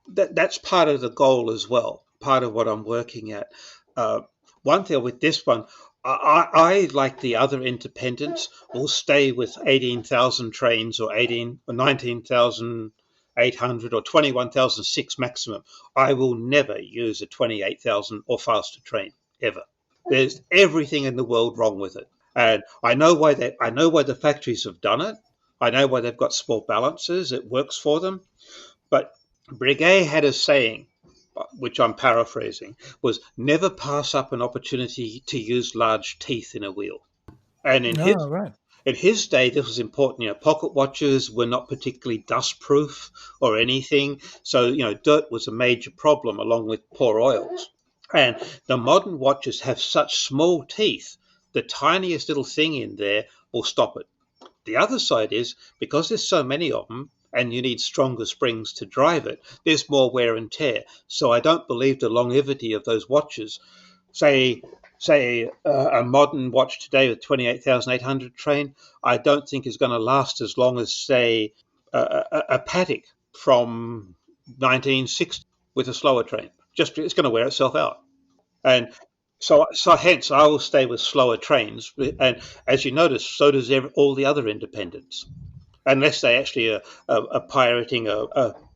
that's part of the goal as well. Part of what I'm working at. One thing with this one, I like the other independents, will stay with 18,000 trains or 19,800 or 21,006 maximum. I will never use a 28,000 or faster train ever. There's everything in the world wrong with it, and I know why the factories have done it. I know why they've got small balances. It works for them, but Breguet had a saying, which I'm paraphrasing, was never pass up an opportunity to use large teeth in a wheel. And in his day, this was important. Pocket watches were not particularly dust-proof or anything, so dirt was a major problem, along with poor oils. And the modern watches have such small teeth, the tiniest little thing in there will stop it. The other side is, because there's so many of them, and you need stronger springs to drive it, there's more wear and tear. So I don't believe the longevity of those watches. Say a modern watch today with 28,800 train, I don't think is going to last as long as, say, a Patek from 1960 with a slower train. Just it's going to wear itself out. And so hence I will stay with slower trains. And as you notice, so does all the other independents, unless they actually are pirating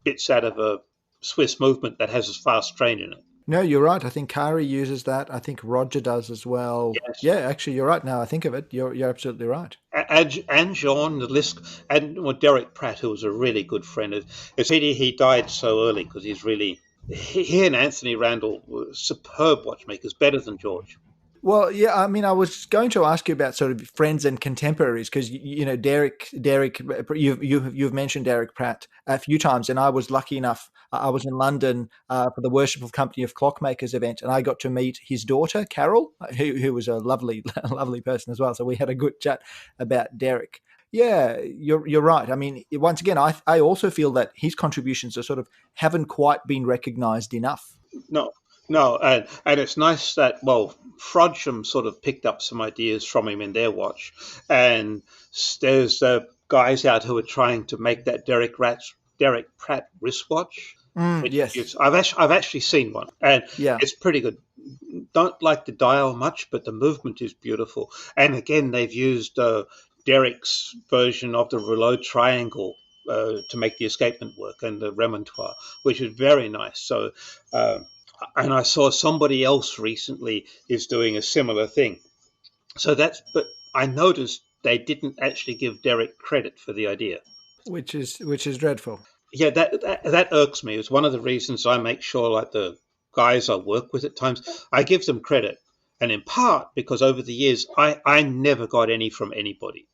bits out of a Swiss movement that has a fast train in it. No, you're right. I think Kari uses that. I think Roger does as well. Yes. Yeah, actually, you're right. Now I think of it, you're absolutely right. And Jean, the list, and Derek Pratt, who was a really good friend. It's pity he died so early, because he and Anthony Randall were superb watchmakers, better than George. Well, yeah, I mean, I was going to ask you about sort of friends and contemporaries, because Derek, you've mentioned Derek Pratt a few times, and I was lucky enough. I was in London for the Worshipful Company of Clockmakers event, and I got to meet his daughter Carol, who was a lovely, lovely person as well. So we had a good chat about Derek. Yeah, you're right. I mean, once again, I also feel that his contributions are sort of haven't quite been recognised enough. No, and it's nice that, Frodsham sort of picked up some ideas from him in their watch, and there's guys out who are trying to make that Derek Pratt wristwatch. Yes, I've actually seen one, and it's pretty good. Don't like the dial much, but the movement is beautiful. And again, they've used Derek's version of the rouleau triangle to make the escapement work, and the remontoire, which is very nice. So. And I saw somebody else recently is doing a similar thing. But I noticed they didn't actually give Derek credit for the idea, which is dreadful. Yeah, that irks me. It's one of the reasons I make sure, like the guys I work with at times, I give them credit, and in part because over the years I never got any from anybody,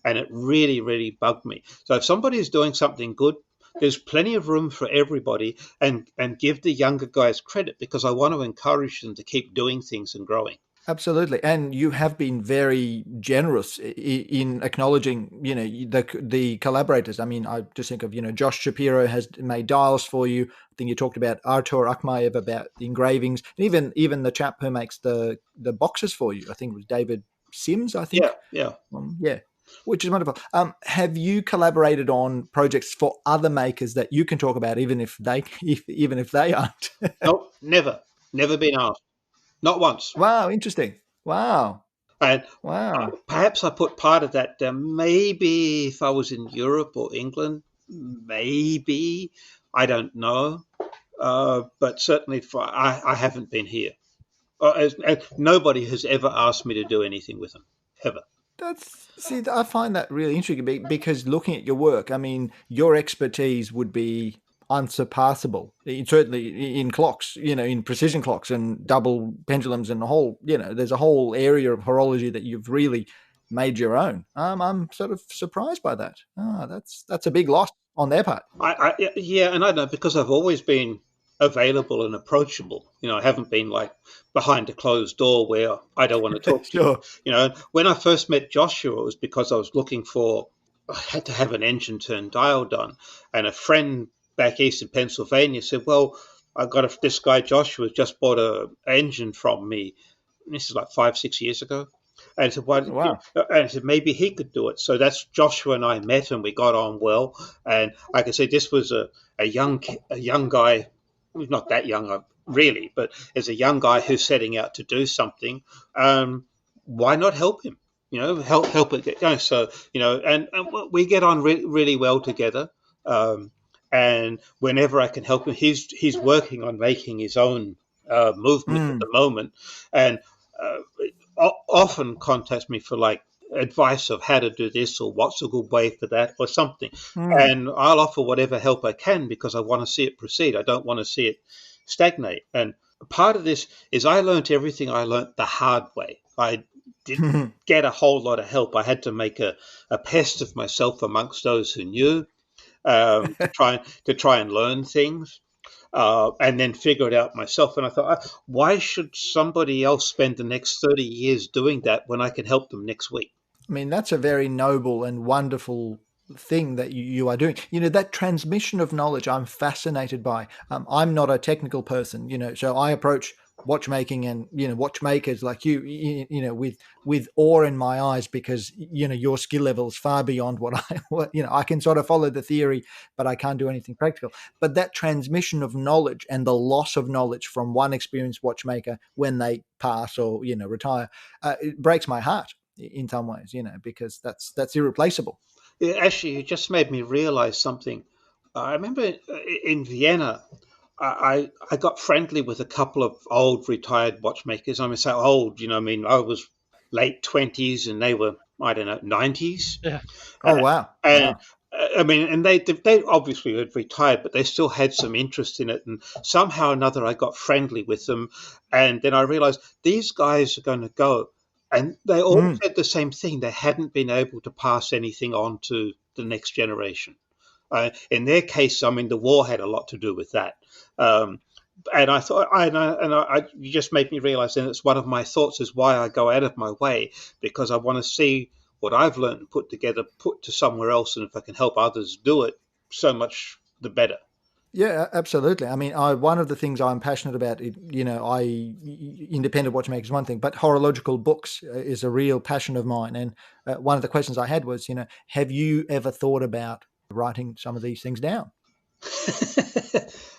and it really, really bugged me. So if somebody is doing something good, there's plenty of room for everybody, and give the younger guys credit, because I want to encourage them to keep doing things and growing. Absolutely, and you have been very generous in acknowledging, the collaborators. I mean, I just think of, Josh Shapiro has made dials for you. I think you talked about Artur Akmayev about the engravings, and even the chap who makes the boxes for you. I think it was David Sims. I Yeah, think, yeah. yeah, which is wonderful. Have you collaborated on projects for other makers that you can talk about, even if they even if they aren't? No, never been asked. Not once. Wow, interesting. Wow, And wow. perhaps I put part of that down. Maybe if I was in Europe or England, maybe. I don't know. But certainly I haven't been here. Nobody has ever asked me to do anything with them, ever. I find that really intriguing because looking at your work, I mean, your expertise would be unsurpassable. Certainly in clocks, in precision clocks and double pendulums and the whole, there's a whole area of horology that you've really made your own. I'm sort of surprised by that. That's a big loss on their part. Yeah, and I know because I've always been available and approachable. I haven't been like behind a closed door where I don't want to talk to you. Sure. When I first met Joshua, it was because I was I had to have an engine turn dial done, and a friend back east in Pennsylvania said, "Well, this guy Joshua just bought a engine from me." This is like 5-6 years ago. And I said, Wow. and I said, maybe he could do it. So that's Joshua and I met and we got on well. And like I said, this was a young guy, not that young really, but as a young guy who's setting out to do something. Why not help him? Help it get going. So, and we get on really well together. And whenever I can help him, he's working on making his own movement at the moment. And often contacts me for like advice of how to do this or what's a good way for that or something. And I'll offer whatever help I can because I want to see it proceed. I don't want to see it stagnate. And part of this is I learned everything I learned the hard way. I didn't get a whole lot of help. I had to make a pest of myself amongst those who knew to try and learn things. And then figure it out myself. And I thought, why should somebody else spend the next 30 years doing that when I can help them next week? I mean, that's a very noble and wonderful thing that you are doing. That transmission of knowledge I'm fascinated by. I'm not a technical person, so I approach watchmaking and, watchmakers like you, with awe in my eyes because, your skill level is far beyond I can sort of follow the theory, but I can't do anything practical. But that transmission of knowledge and the loss of knowledge from one experienced watchmaker when they pass or, retire, it breaks my heart in some ways, because that's irreplaceable. Actually, you just made me realize something. I remember in Vienna, I got friendly with a couple of old retired watchmakers. I mean, so old, I was late 20s and they were, I don't know, 90s. Yeah. Oh, wow. And Wow. I mean, and they obviously had retired, but they still had some interest in it. And somehow or another, I got friendly with them. And then I realized these guys are going to go. And they all said the same thing. They hadn't been able to pass anything on to the next generation. In their case, I mean, the war had a lot to do with that. And I thought, you just made me realize, and it's one of my thoughts is why I go out of my way, because I want to see what I've learned and put together, put to somewhere else. And if I can help others do it, so much the better. Yeah, absolutely. I mean, one of the things I'm passionate about, independent watchmaking is one thing, but horological books is a real passion of mine. And one of the questions I had was, have you ever thought about writing some of these things down?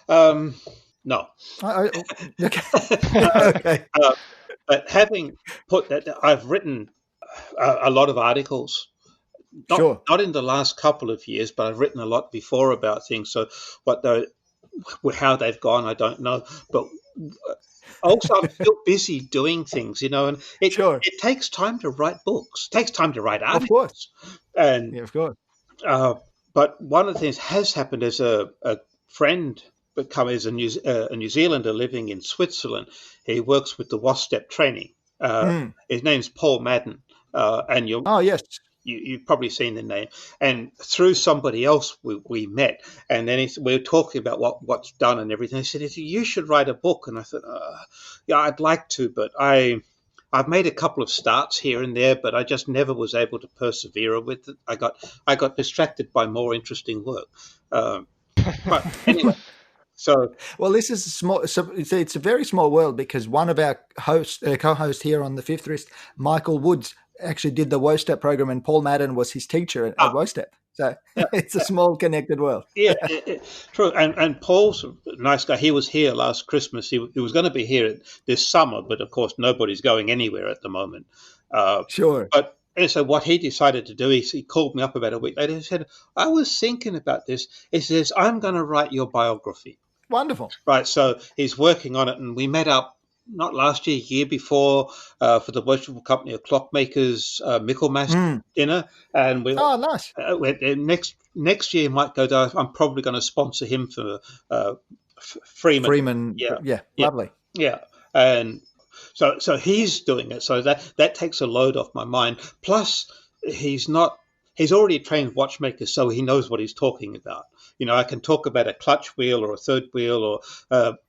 No. Okay. Okay. But having put that, I've written a lot of articles. Sure. Not in the last couple of years, but I've written a lot before about things. So how they've gone, I don't know. But also, I'm still busy doing things, and it takes time to write books. It takes time to write articles. Of course. And Yeah, of course. But one of the things has happened as a friend become as a New Zealander living in Switzerland. He works with the WASTEP training. His name's Paul Madden, and Oh, yes. You've probably seen the name. And through somebody else, we met. And then we were talking about what's done and everything. He said, you should write a book. And I thought, yeah, I'd like to, but I've made a couple of starts here and there, but I just never was able to persevere with it. I got distracted by more interesting work. But anyway, so Well, this is a small. So it's a very small world because one of our co-hosts here on the Fifth Wrist, Michael Woods, actually did the WOSTEP program, and Paul Madden was his teacher at WOSTEP. So yeah, it's a small connected world. yeah, true. And Paul's a nice guy. He was here last Christmas. He was going to be here this summer, but of course nobody's going anywhere at the moment. Sure. But and so what he decided to do, he called me up about a week later. He said, "I was thinking about this." He says, "I'm going to write your biography." Wonderful. Right, so he's working on it, and we met up not last year, year before, for the Worshipful Company of Clockmakers Michaelmas dinner, and nice. Next year might go down. I'm probably going to sponsor him for Freeman. Yeah, lovely. Yeah, and so he's doing it. So that takes a load off my mind. Plus, he's already a trained watchmaker, so he knows what he's talking about. I can talk about a clutch wheel or a third wheel or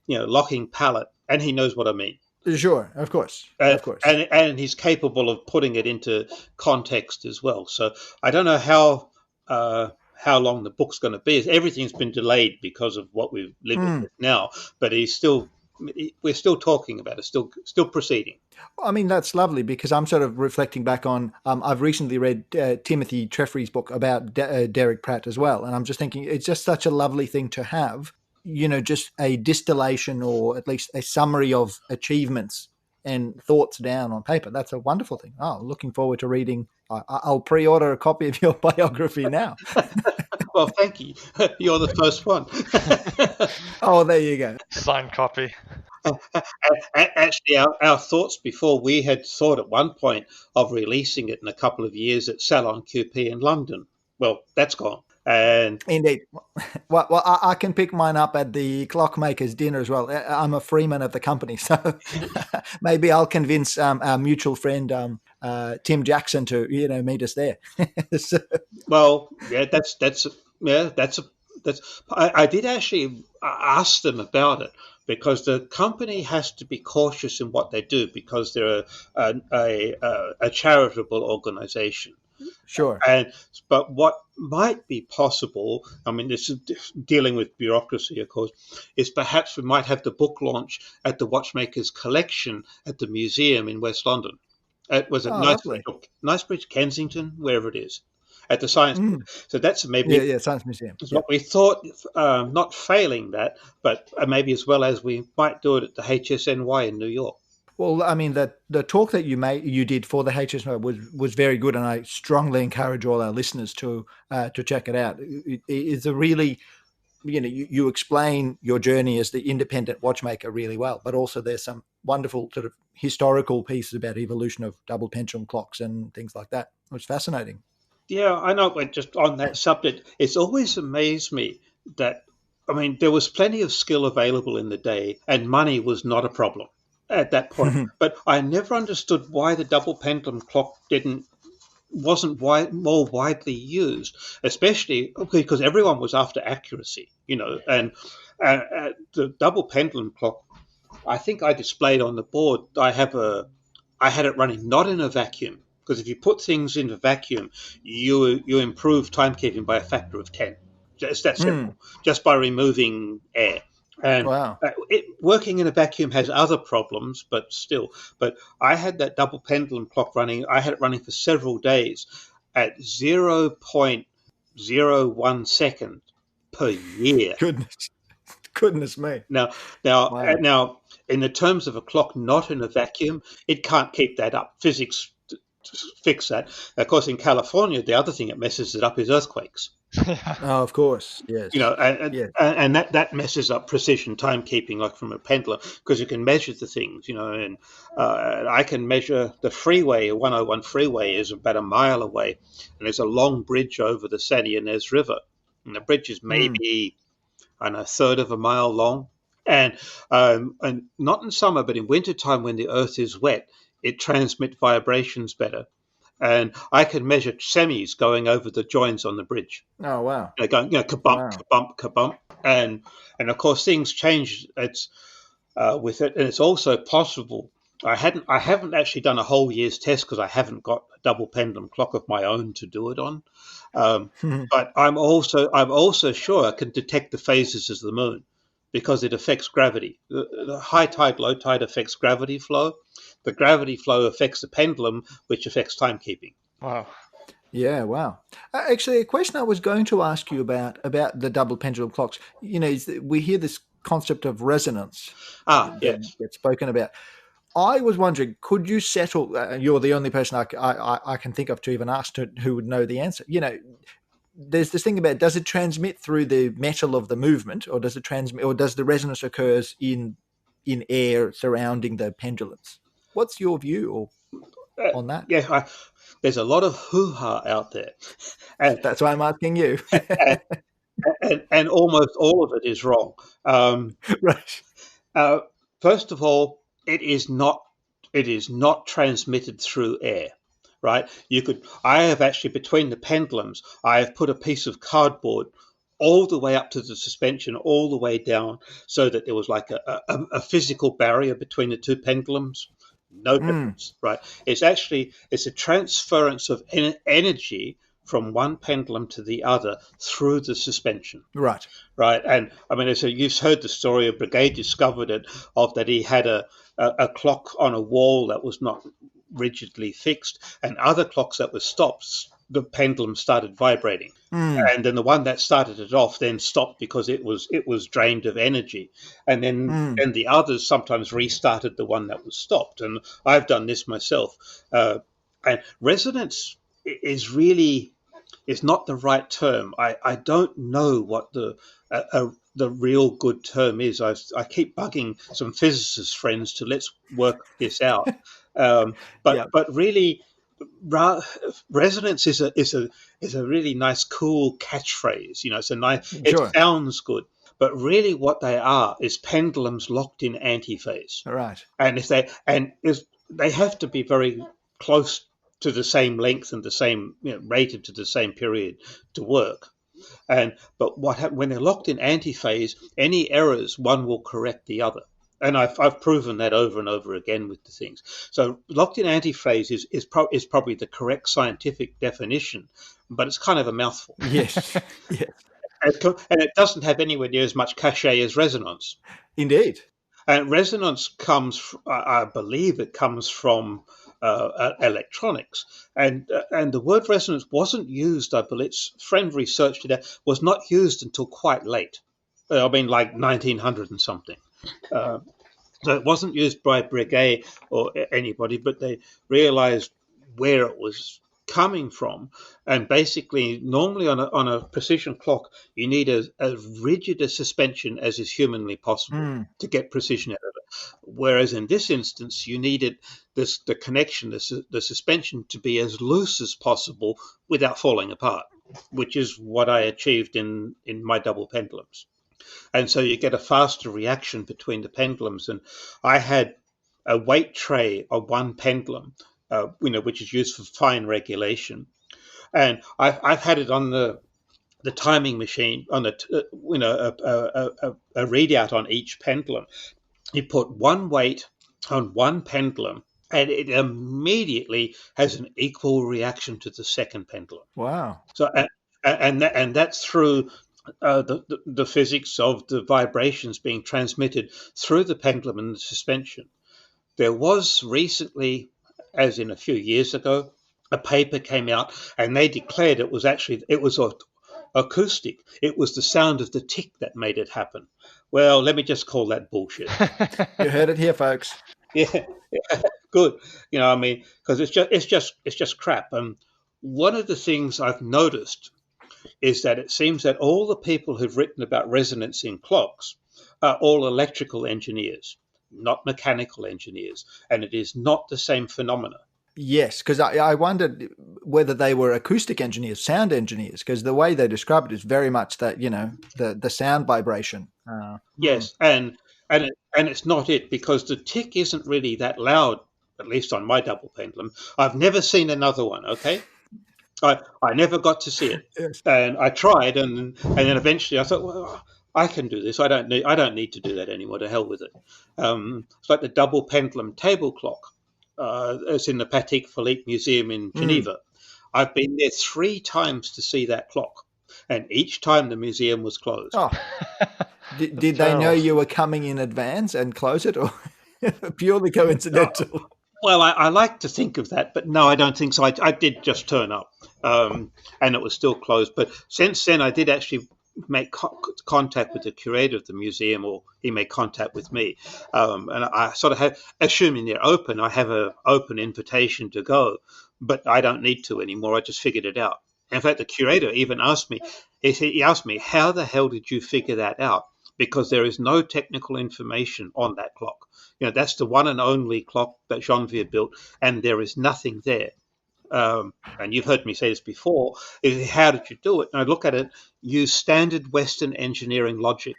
locking pallet, and he knows what I mean. Sure, of course, and he's capable of putting it into context as well. So I don't know how long the book's going to be. Everything's been delayed because of what we're living with now, but we're still talking about it, still proceeding. I mean, that's lovely because I'm sort of reflecting back on, I've recently read Timothy Treffery's book about Derek Pratt as well. And I'm just thinking it's just such a lovely thing to have, just a distillation or at least a summary of achievements and thoughts down on paper. That's a wonderful thing. Oh, looking forward to reading. I'll pre-order a copy of your biography now. Well, thank you. You're the first one. Oh, there you go. Signed copy. Actually, our thoughts before, we had thought at one point of releasing it in a couple of years at Salon QP in London. Well, that's gone. And indeed. Well, I can pick mine up at the Clockmakers dinner as well. I'm a freeman of the company, so maybe I'll convince our mutual friend Tim Jackson to meet us there. So, well, yeah, I did actually ask them about it, because the company has to be cautious in what they do because they're a charitable organization. Sure. But what might be possible, I mean, this is dealing with bureaucracy, of course, is perhaps we might have the book launch at the Watchmakers Collection at the museum in West London. Was it Knightsbridge, Kensington, wherever it is, at the Science. So that's maybe Science Museum. That's what we thought. Not failing that, but maybe as well as we might do it at the HSNY in New York. Well, I mean, the talk that you did for the HSNY was very good, and I strongly encourage all our listeners to check it out. It's a really, you explain your journey as the independent watchmaker really well, but also there's some wonderful sort of historical pieces about evolution of double pendulum clocks and things like that. It was fascinating. Yeah, I know. But just on that subject, it's always amazed me that, I mean, there was plenty of skill available in the day, and money was not a problem at that point. But I never understood why the double pendulum clock wasn't more widely used, especially because everyone was after accuracy, and the double pendulum clock, I think I displayed on the board, I had it running not in a vacuum, because if you put things in a vacuum, you improve timekeeping by a factor of 10. It's that simple, just by removing air. And wow. Working in a vacuum has other problems, but still. But I had that double pendulum clock running. I had it running for several days at 0.01 second per year. Goodness me. Now, wow. Now, in the terms of a clock not in a vacuum, it can't keep that up. Physics fix that. Of course, in California, the other thing that messes it up is earthquakes. Oh, of course, yes. And that messes up precision timekeeping, like from a pendulum, because you can measure the things, and I can measure the freeway. A 101 freeway is about a mile away, and there's a long bridge over the San Ynez River, and the bridge is maybe a third of a mile long, and not in summer, but in wintertime when the earth is wet, it transmits vibrations better. And I can measure semis going over the joins on the bridge. Oh, wow. They're going, kabump, kabump, kabump. And of course, things change with it. And it's also possible I haven't actually done a whole year's test because I haven't got a double pendulum clock of my own to do it on. But I'm also sure I can detect the phases of the moon because it affects gravity. The high tide, low tide affects gravity flow. The gravity flow affects the pendulum, which affects timekeeping. Wow. Yeah, wow. Actually, a question I was going to ask you about the double pendulum clocks. Is that we hear this concept of resonance that Yes. gets spoken about. I was wondering, could you settle? You're the only person I can think of to even ask who would know the answer. There's this thing about, does it transmit through the metal of the movement, or does it transmit, or does the resonance occurs in air surrounding the pendulums? What's your view on that? Yeah, there's a lot of hoo-ha out there, and That's why I'm asking you. and, and almost all of it is wrong. Right. First of all, it is not transmitted through air, right? I have actually, between the pendulums, I have put a piece of cardboard all the way up to the suspension, all the way down, so that there was like a physical barrier between the two pendulums. No difference, right? It's a transference of energy from one pendulum to the other through the suspension. Right. Right. And I mean, so you've heard the story of Breguet discovered it, of that he had a clock on a wall that was not rigidly fixed, and other clocks that were stopped, the pendulum started vibrating. And then the one that started it off then stopped because it was drained of energy. And then the others sometimes restarted the one that was stopped. And I've done this myself. And resonance is really is not the right term. I don't know what the real good term is. I keep bugging some physicist friends to let's work this out. Yeah. But really, resonance is a really nice, cool catchphrase. It's a nice. It Sure. sounds good, but really, what they are is pendulums locked in antiphase. All right. And if they have to be very close to the same length and the same, rated to the same period to work. But when they're locked in antiphase, any errors, one will correct the other. And I've proven that over and over again with the things. So locked in antiphase is probably the correct scientific definition, but it's kind of a mouthful. Yes. Yes. And it doesn't have anywhere near as much cachet as resonance. Indeed. And resonance I believe it comes from electronics. And the word resonance wasn't used, I believe, friend researched it out, was not used until quite late. I mean, like 1900 and something. So it wasn't used by Breguet or anybody, but they realized where it was coming from. And basically, normally on a precision clock, you need as rigid a suspension as is humanly possible to get precision out of it. Whereas in this instance, you needed the connection, the suspension, to be as loose as possible without falling apart, which is what I achieved in my double pendulums. And so you get a faster reaction between the pendulums. And I had a weight tray of one pendulum, which is used for fine regulation. And I've had it on the timing machine on a readout on each pendulum. You put one weight on one pendulum, and it immediately has an equal reaction to the second pendulum. Wow. So and that's through the physics of the vibrations being transmitted through the pendulum and the suspension. There was recently, as in a few years ago, a paper came out and they declared it was acoustic. It was the sound of the tick that made it happen. Well, let me just call that bullshit. You heard it here, folks. Yeah, good. I mean, because it's just crap. And one of the things I've noticed is that it seems that all the people who've written about resonance in clocks are all electrical engineers, not mechanical engineers, and it is not the same phenomena. Yes, because I wondered whether they were acoustic engineers, sound engineers, because the way they describe it is very much that, the sound vibration. Yes, and it's not it, because the tick isn't really that loud, at least on my double pendulum. I've never seen another one, okay? I never got to see it. Yes. And I tried, and then eventually I thought, well, I can do this. I don't need to do that anymore. To hell with it. It's like the double pendulum table clock. It's in the Patek Philippe Museum in Geneva. I've been there 3 times to see that clock, and each time the museum was closed. Oh, did they know you were coming in advance and close it, or purely coincidental? Well, I like to think of that, but no, I don't think so. I did just turn up, and it was still closed. But since then, I did actually make contact with the curator of the museum, or he made contact with me. And I sort of have, assuming they're open, I have an open invitation to go, but I don't need to anymore. I just figured it out. In fact, the curator even asked me, he asked me, how the hell did you figure that out? Because there is no technical information on that clock. That's the one and only clock that Janvier built, and there is nothing there. And you've heard me say this before, how did you do it? And I look at it, use standard Western engineering logic.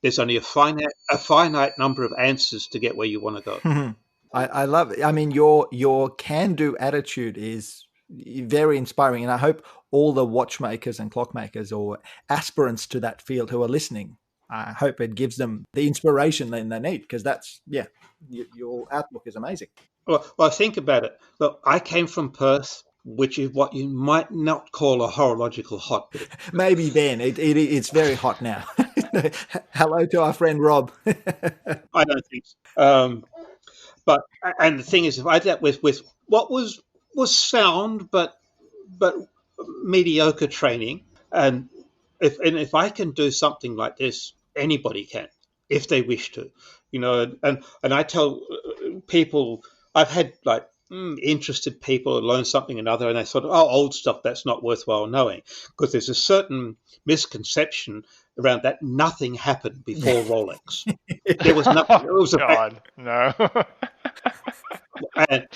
There's only a finite number of answers to get where you want to go. I love it. I mean, your can-do attitude is very inspiring, and I hope all the watchmakers and clockmakers or aspirants to that field who are listening, I hope it gives them the inspiration they need, because your outlook is amazing. Well, think about it. Look, I came from Perth, which is what you might not call a horological hotbed. Maybe then. It's very hot now. Hello to our friend Rob. I don't think so. And the thing is, if I did that with what was sound but mediocre training, and if I can do something like this, anybody can, if they wish to, And I tell people, I've had like interested people learn something or another, and they sort of, old stuff, that's not worthwhile knowing, because there's a certain misconception around that nothing happened before Rolex. There was nothing. It was no. And,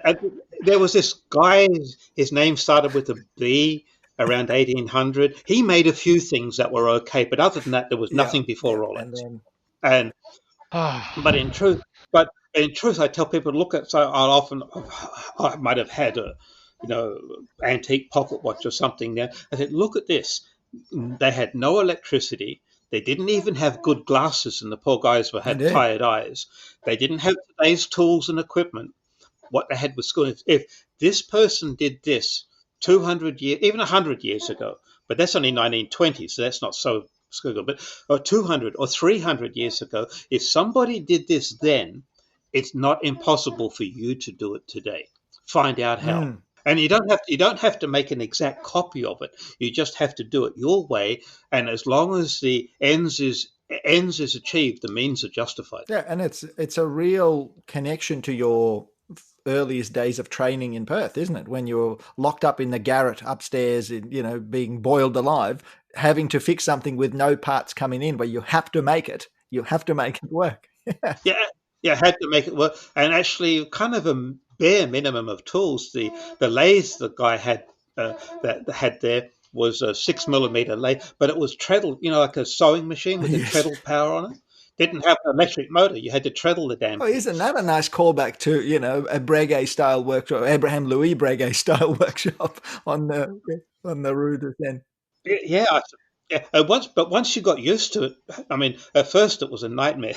and there was this guy, his name started with a B, around 1800. He made a few things that were okay, but other than that, there was nothing before Rolex. But in truth, I tell people to look at. So I might have had a, antique pocket watch or something there. I said, look at this. They had no electricity. They didn't even have good glasses, and the poor guys had tired eyes. They didn't have today's tools and equipment. What they had was school. If this person did this 200 years, even 100 years ago, but that's only 1920, so that's not so good. But or 200 or 300 years ago, if somebody did this then, it's not impossible for you to do it today. Find out how. And you don't have to make an exact copy of it. You just have to do it your way. And as long as the ends is achieved, the means are justified. Yeah, and it's a real connection to your earliest days of training in Perth, isn't it? When you're locked up in the garret upstairs, being boiled alive, having to fix something with no parts coming in, where you have to make it. You have to make it work. Yeah, had to make it work. And actually, kind of a bare minimum of tools. The lathe the guy had that had there was a 6mm lathe, but it was treadle, like a sewing machine with a treadle power on it. Didn't have an electric motor. You had to treadle the damn thing. Isn't that a nice callback to, a Breguet style workshop, Abraham Louis Breguet style workshop on the Rue de Seine? Yeah. Once you got used to it, I mean, at first it was a nightmare,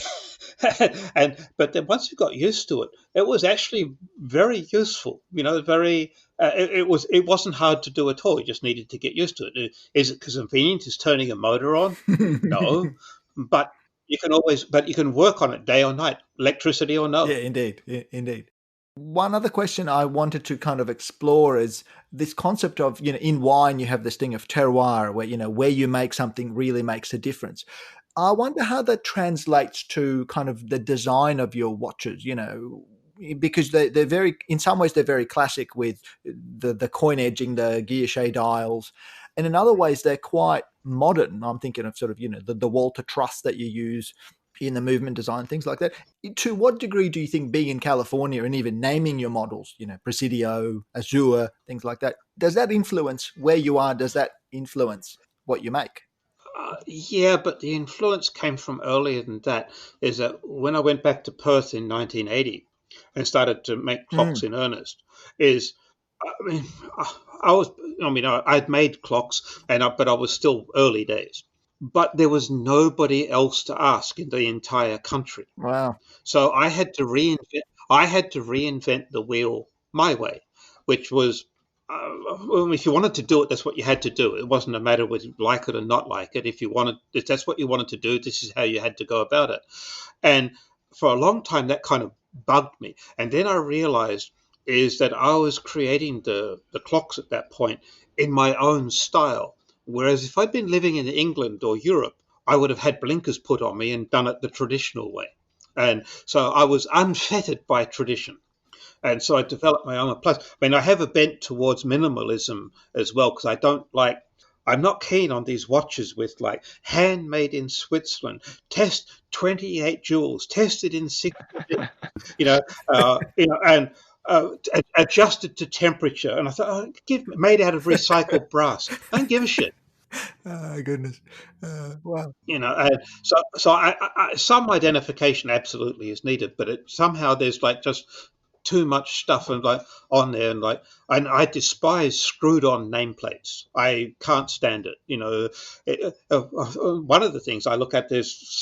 but then once you got used to it, it was actually very useful. It wasn't hard to do at all. You just needed to get used to it. Is it convenient? Is turning a motor on? No, but you can work on it day or night, electricity or no. Yeah, indeed. One other question I wanted to kind of explore is this concept of, in wine, you have this thing of terroir, where you make something really makes a difference. I wonder how that translates to kind of the design of your watches, because they're very, in some ways, they're very classic with the coin edging, the guilloche dials. And in other ways, they're quite modern. I'm thinking of sort of, the Walter Truss that you use in the movement design, things like that. To what degree do you think being in California and even naming your models, Presidio, Azure, things like that, does that influence where you are? Does that influence what you make? Yeah, but the influence came from earlier than that. Is that when I went back to Perth in 1980 and started to make clocks in earnest, I'd made clocks, but I was still early days. but there was nobody else to ask in the entire country. Wow. So I had to reinvent the wheel my way, which was, if you wanted to do it, that's what you had to do. It wasn't a matter whether you like it or not like it. If that's what you wanted to do, this is how you had to go about it. And for a long time, that kind of bugged me. And then I realized is that I was creating the clocks at that point in my own style. Whereas if I'd been living in England or Europe, I would have had blinkers put on me and done it the traditional way. And so I was unfettered by tradition. And so I developed my own. Plus, I mean, I have a bent towards minimalism as well, because I'm not keen on these watches with like handmade in Switzerland, test 28 jewels, tested in 60, and adjusted to temperature. And I thought, made out of recycled brass. I don't give a shit. Oh, goodness. Wow. And so some identification absolutely is needed, but somehow there's like just too much stuff and like on there, and I despise screwed-on nameplates. I can't stand it. One of the things I look at,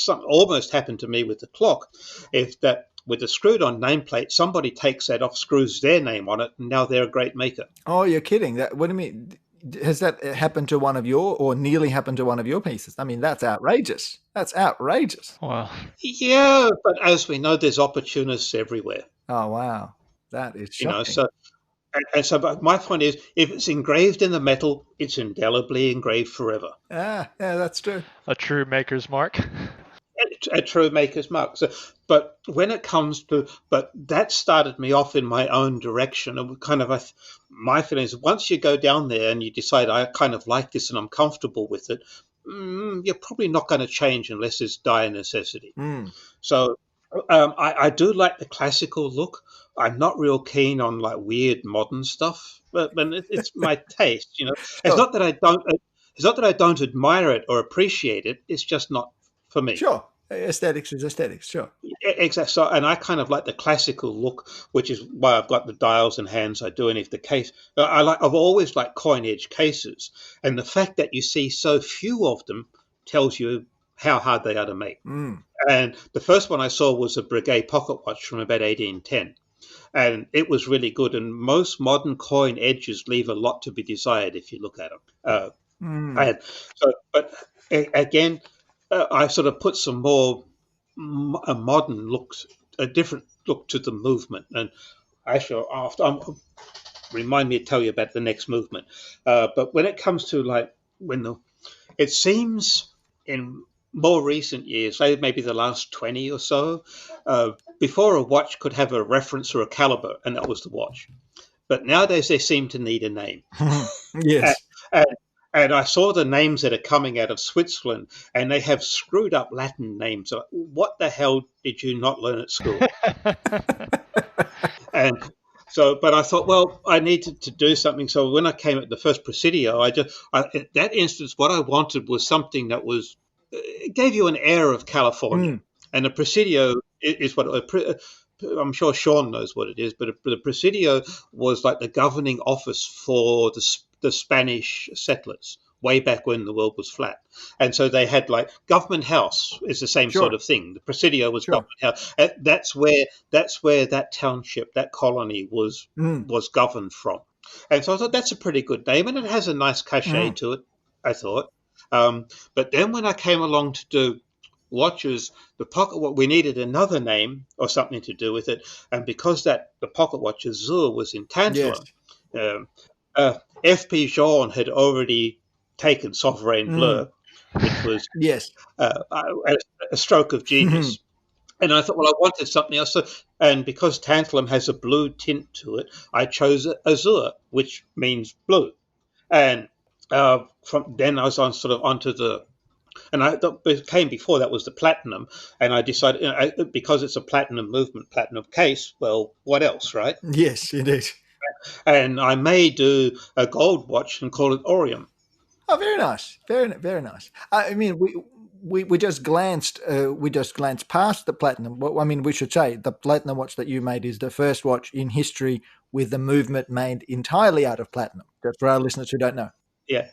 almost happened to me with the clock, is that with the screwed-on nameplate, somebody takes that off, screws their name on it, and now they're a great maker. Oh, you're kidding! What do you mean? Has that happened to one of your, or nearly happened to one of your pieces? I mean, that's outrageous. That's outrageous. Wow. Yeah, but as we know, there's opportunists everywhere. Oh, wow. That is shocking. But my point is, if it's engraved in the metal, it's indelibly engraved forever. Yeah, that's true. A true maker's mark. A true maker's mark. But when it comes to, that started me off in my own direction. And kind of my feeling is, once you go down there and you decide I kind of like this and I'm comfortable with it, you're probably not going to change unless it's dire necessity. So I do like the classical look. I'm not real keen on like weird modern stuff, but it's my taste. It's not that I don't. It's not that I don't admire it or appreciate it. It's just not for me. Sure. Aesthetics is aesthetics, sure. Exactly. So, and I kind of like the classical look, which is why I've got the dials and hands I do. And if the case, I've always liked coin edge cases, and the fact that you see so few of them tells you how hard they are to make. And the first one I saw was a Breguet pocket watch from about 1810. And it was really good. And most modern coin edges leave a lot to be desired if you look at them. But again, I sort of put some more a modern looks, a different look to the movement. And actually, remind me to tell you about the next movement. But when it comes to it seems in more recent years, maybe the last 20 or so, before a watch could have a reference or a caliber, and that was the watch. But nowadays they seem to need a name. Yes. And I saw the names that are coming out of Switzerland, and they have screwed up Latin names. What the hell did you not learn at school? And so, but I thought, well, I needed to do something. So when I came at the first Presidio, at that instance, what I wanted was something that it gave you an air of California. And the Presidio is I'm sure Sean knows what it is, but the Presidio was like the governing office for the Spanish settlers way back when the world was flat. And so they had like Government House is the same sort of thing. The Presidio was Government House. That's where that township, that colony was governed from. And so I thought that's a pretty good name, and it has a nice cachet to it, I thought. But then when I came along to do watches, we needed another name or something to do with it. And because the pocket watch Azur was in tantalum, F.P. Jean had already taken Sovereign Bleu, which was a stroke of genius. And I thought, well, I wanted something else. And because tantalum has a blue tint to it, I chose Azur, which means blue. And from then I was onto the, and it came before that was the platinum. And I decided, because it's a platinum movement, platinum case, well, what else, right? Yes, indeed. And I may do a gold watch and call it Orium. Oh, very nice, very nice. I mean, we just glanced past the platinum. I mean, we should say the platinum watch that you made is the first watch in history with the movement made entirely out of platinum. Just for our listeners who don't know. Yeah.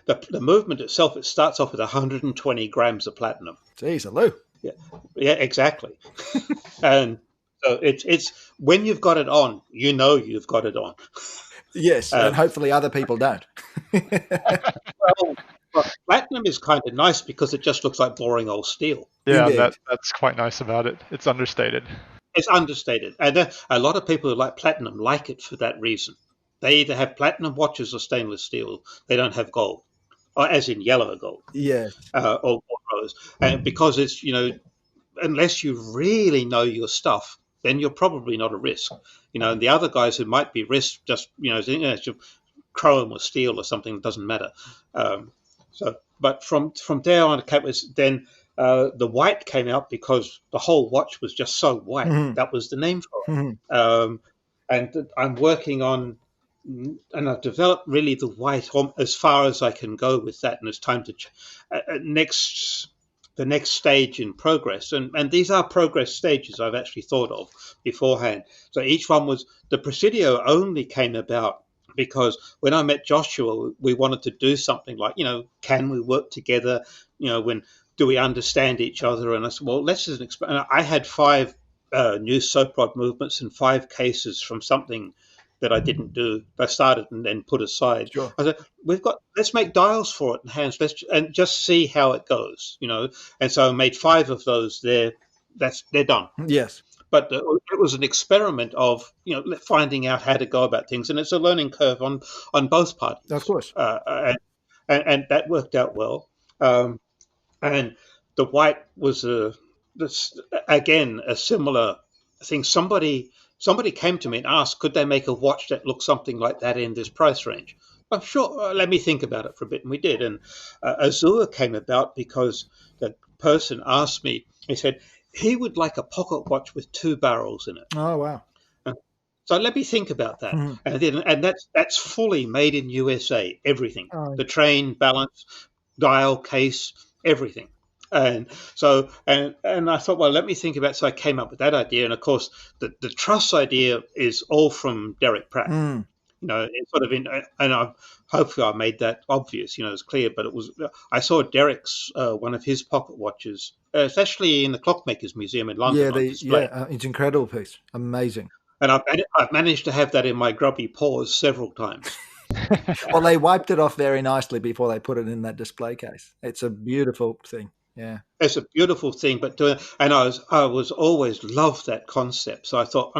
the movement itself, it starts off with 120 grams of platinum. Jeez, hello. Yeah, exactly. And so it's when you've got it on, you've got it on. Yes, and hopefully other people don't. Well, platinum is kind of nice because it just looks like boring old steel. Yeah, Indeed. that's quite nice about it. It's understated. It's understated. And a lot of people who like platinum like it for that reason. They either have platinum watches or stainless steel. They don't have gold, or as in yellow gold, Yes. or rose. And because it's, unless you really know your stuff, then you're probably not a risk. And the other guys who might be risk just, it's chrome or steel or something, it doesn't matter. But from there on, then the white came out because the whole watch was just so white. Mhm. That was the name for it. Mhm. And I'm working on, and I've developed really the white as far as I can go with that. And it's time to the next stage in progress. And these are progress stages I've actually thought of beforehand. So each one was, the Presidio only came about because when I met Joshua, we wanted to do something like, can we work together? Do we understand each other? And I said, well, let's just experiment. I had 5 new soap rod movements and 5 cases from something that I didn't do. I started and then put aside. Sure. I said, let's make dials for it and hands. And just see how it goes, And so I made 5 of those there. They're done. Yes. But it was an experiment of, finding out how to go about things. And it's a learning curve on both parties. Of course. And that worked out well. And the white was again a similar thing. Somebody came to me and asked, could they make a watch that looked something like that in this price range? I'm sure. Let me think about it for a bit, and we did. And Azure came about because the person asked me. He said he would like a pocket watch with 2 barrels in it. Oh, wow. So let me think about that. Mhm. And that's fully made in USA. Everything, Oh. the train, balance, dial, case, everything. And so, and I thought, well, let me think about it. So I came up with that idea. And of course, the truss idea is all from Derek Pratt. Mm. It's sort of hopefully I made that obvious, it's clear, but I saw Derek's, one of his pocket watches. It's actually in the Clockmakers Museum in London on display. It's an incredible piece. Amazing. And I've managed to have that in my grubby paws several times. Well, they wiped it off very nicely before they put it in that display case. It's a beautiful thing. Yeah, it's a beautiful thing. And I was always loved that concept. So I thought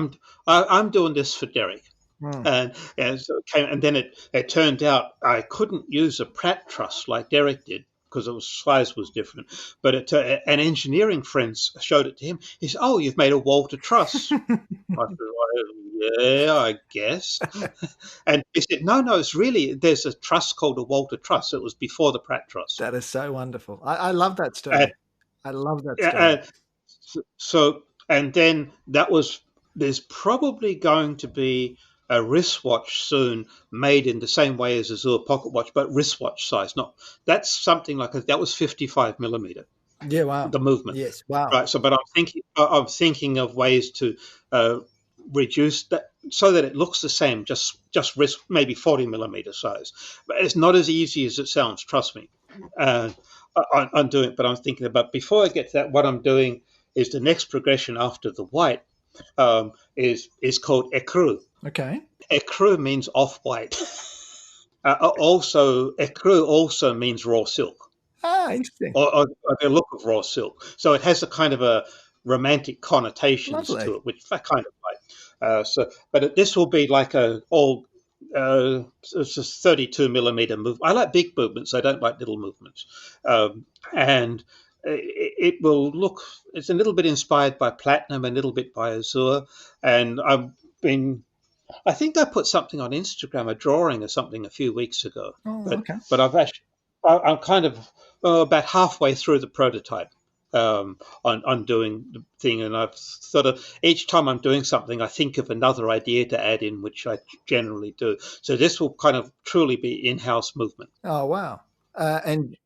I'm doing this for Derek. And so it came, and then it turned out I couldn't use a Pratt truss like Derek did because size was different. But an engineering friend showed it to him. He said, "Oh, you've made a Walter truss." I said, yeah, I guess. And he said, no, it's really, there's a truss called a Walter truss. It was before the Pratt truss. That is so wonderful. I love that story. I love that story. And then there's probably going to be a wristwatch soon made in the same way as Azure pocket watch, but wristwatch size. That's something like that was 55 millimeter. Yeah, wow. The movement. Yes, wow. Right. So, but I'm thinking of ways to reduce that so that it looks the same, just wrist, maybe 40 millimeter size. But it's not as easy as it sounds. Trust me. I'm doing it, but I'm thinking about before I get to that. What I'm doing is the next progression after the white is called écru. Okay. Écru means off-white. Écru also means raw silk. Ah, interesting. Or the look of raw silk. So it has a kind of a romantic connotations to it, which I kind of like. But this will be like it's a 32 millimeter move. I like big movements. I don't like little movements. And it will look. It's a little bit inspired by platinum, a little bit by Azure. And I think I put something on Instagram, a drawing or something, a few weeks ago. Oh, okay. But I'm kind of about halfway through the prototype on doing the thing, and I've sort of each time I'm doing something, I think of another idea to add in, which I generally do. So this will kind of truly be in-house movement. Oh, wow. And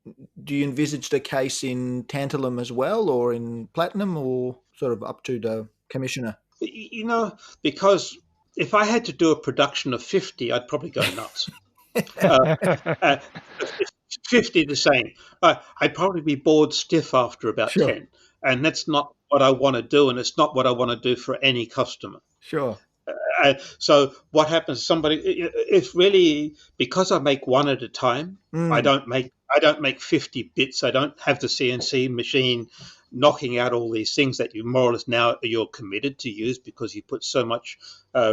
do you envisage the case in tantalum as well, or in platinum, or sort of up to the commissioner? Because if I had to do a production of 50, I'd probably go nuts. Uh, uh, 50 the same. I'd probably be bored stiff after about Sure, 10. And that's not what I want to do. And it's not what I want to do for any customer. sure. So what happens? It's really because I make one at a time. Mm, I don't make 50 bits. I don't have the CNC machine knocking out all these things that you more or less now you're committed to use because you put so much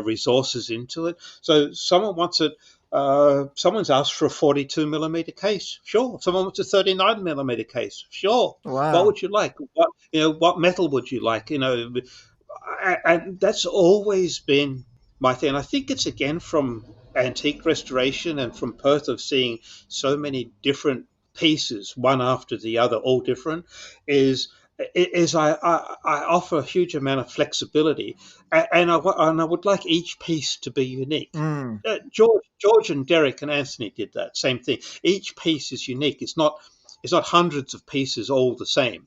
resources into it. So someone wants it. Someone's asked for a 42 millimeter case. Sure. Someone wants a 39 millimeter case. Sure. What wow. would you like? What metal would you like? And that's always been my thing. And I think it's again from antique restoration and from Perth of seeing so many different pieces, one after the other, all different, is I offer a huge amount of flexibility, and I would like each piece to be unique. Mm, George and Derek and Anthony did that same thing. Each piece is unique. It's not hundreds of pieces all the same.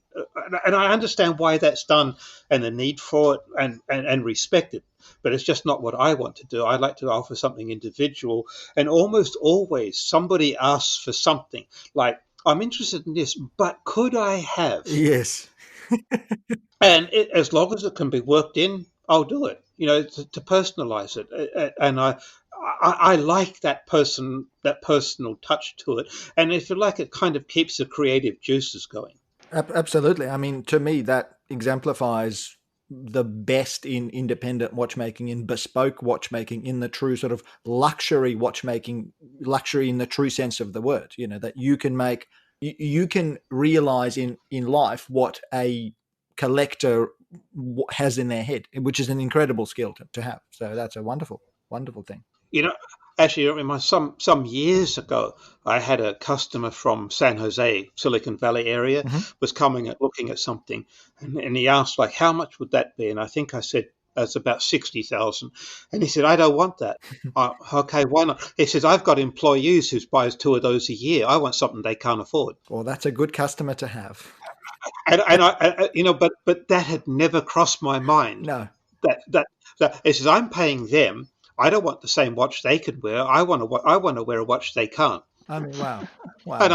And I understand why that's done and the need for it and respect it. But it's just not what I want to do. I like to offer something individual. And almost always somebody asks for something like, I'm interested in this, but could I have? yes. And as long as it can be worked in, I'll do it. To personalize it, and I like that personal touch to it, and if you like, it kind of keeps the creative juices going. Absolutely. I mean, to me, that exemplifies the best in independent watchmaking, in bespoke watchmaking, in the true sort of luxury watchmaking, luxury in the true sense of the word. That you can make, you can realize in life what a collector has in their head, which is an incredible skill to have. So that's a wonderful, wonderful thing. You know, Actually, I remember some years ago, I had a customer from San Jose, Silicon Valley area, was coming at looking at something, and he asked like, how much would that be? And I think I said that's about 60,000, and he said, I don't want that. Okay, why not? He says, I've got employees who buys 2 of those a year. I want something they can't afford. Well, that's a good customer to have. But that had never crossed my mind. No. That he says, I'm paying them. I don't want the same watch they could wear. I want to wear a watch they can't. I mean, wow. And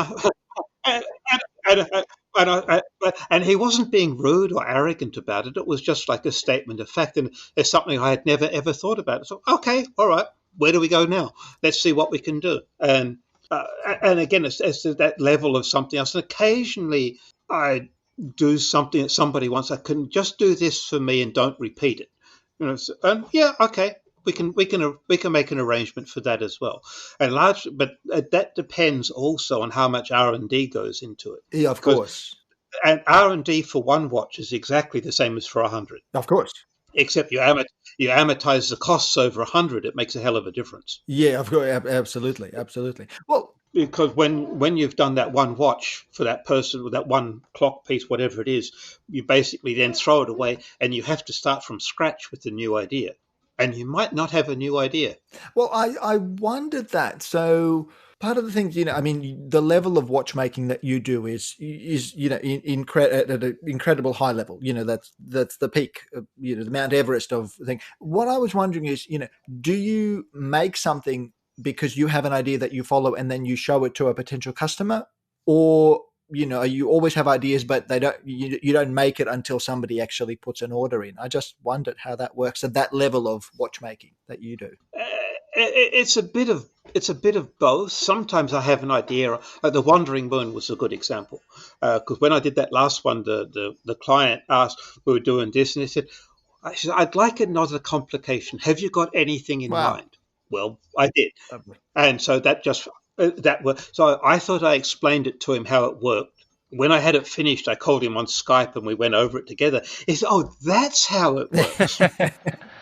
I, and he wasn't being rude or arrogant about it. It was just like a statement of fact, and it's something I had never ever thought about. So okay, all right, where do we go now? Let's see what we can do. And again, it's that level of something else. And occasionally, I do something that somebody wants. I can just do this for me and don't repeat it. And yeah, okay. We can make an arrangement for that as well, but that depends also on how much R&D goes into it. Yeah, of course. And R&D for one watch is exactly the same as for 100. Of course. Except you amortize the costs over 100. It makes a hell of a difference. Yeah, of course, absolutely. Well, because when you've done that one watch for that person with that one clock piece, whatever it is, you basically then throw it away, and you have to start from scratch with the new idea. And you might not have a new idea. Well, I wondered that. So part of the things, I mean, the level of watchmaking that you do is at an incredible high level. That's the peak, the Mount Everest of the thing. What I was wondering is, do you make something because you have an idea that you follow and then you show it to a potential customer, or you always have ideas, but you don't make it until somebody actually puts an order in? I just wondered how that works at that level of watchmaking that you do. It's a bit of both. Sometimes I have an idea. The Wandering Moon was a good example, because when I did that last one, the client asked, we were doing this, and he said, I'd like another complication. Have you got anything in mind? Well, I did. Lovely. And so so I thought I explained it to him how it worked. When I had it finished, I called him on Skype and we went over it together. He said, "Oh, that's how it works."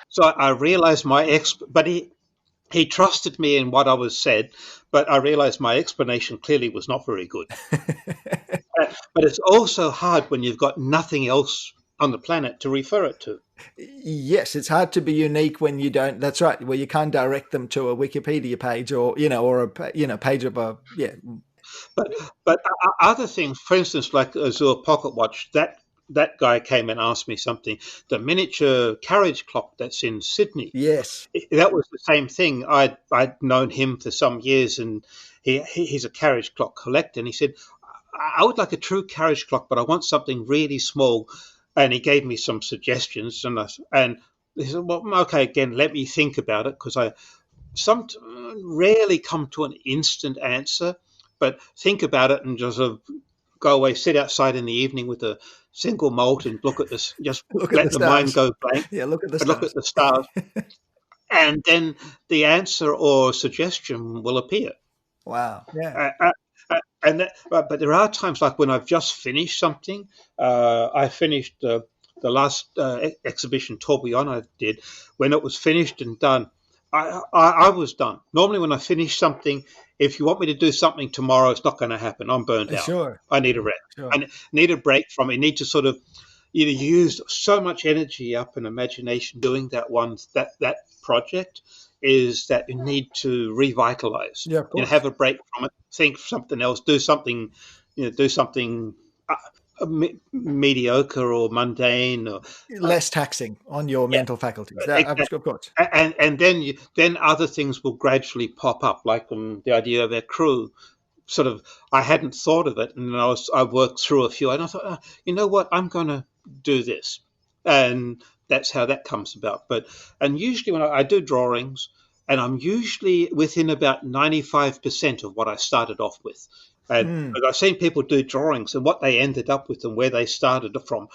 So I realized but he trusted me in what I was said, but I realized my explanation clearly was not very good. But it's also hard when you've got nothing else on the planet to refer it to. Yes, it's hard to be unique when you don't. That's right. Well, you can't direct them to a Wikipedia page or a page of a But other things, for instance, like Azure Pocket Watch, that that guy came and asked me something. The miniature carriage clock that's in Sydney. Yes. That was the same thing. I'd known him for some years, and he's a carriage clock collector. And he said, I would like a true carriage clock, but I want something really small. And he gave me some suggestions, and he said, well, okay, again, let me think about it, because I rarely come to an instant answer, but think about it and just sort of go away, sit outside in the evening with a single malt and look at this, just let the mind go blank. Yeah, look at the and stars. Look at the stars. And then the answer or suggestion will appear. Wow. Yeah. But there are times, like when I've just finished something. I finished the last exhibition tourbillon I did. When it was finished and done, I was done. Normally when I finish something, if you want me to do something tomorrow, it's not going to happen. I'm burnt out. Sure. I need a rest. Sure. I need a break from it. You need to sort of, you used so much energy up and imagination doing that project, is that you need to revitalize. Yeah, of course. Have a break from it, think something else, do something mediocre or mundane, or less taxing on your mental faculties. Exactly. Of course. And then other things will gradually pop up, like the idea of our crew. Sort of, I hadn't thought of it, and I worked through a few, and I thought, you know what, I'm going to do this, and that's how that comes about. And usually when I do drawings, and I'm usually within about 95% of what I started off with. But I've seen people do drawings and what they ended up with and where they started from,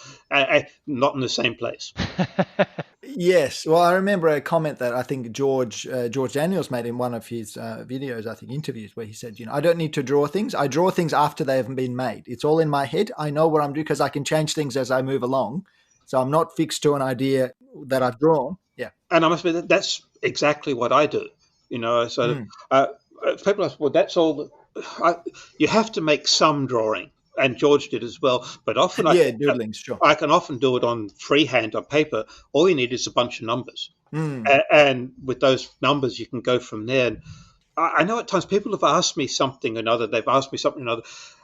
not in the same place. Yes. Well, I remember a comment that I think George Daniels made in one of his videos, I think interviews, where he said, I don't need to draw things. I draw things after they have been made. It's all in my head. I know what I'm doing because I can change things as I move along. So I'm not fixed to an idea that I've drawn. Yeah. And I must admit, that's exactly what I do. So people ask, well, that's all. You have to make some drawing, and George did as well. But often, doodling, sure. I can often do it on freehand on paper. All you need is a bunch of numbers, and with those numbers, you can go from there. And I know at times people have asked me something or another. They've asked me something or another,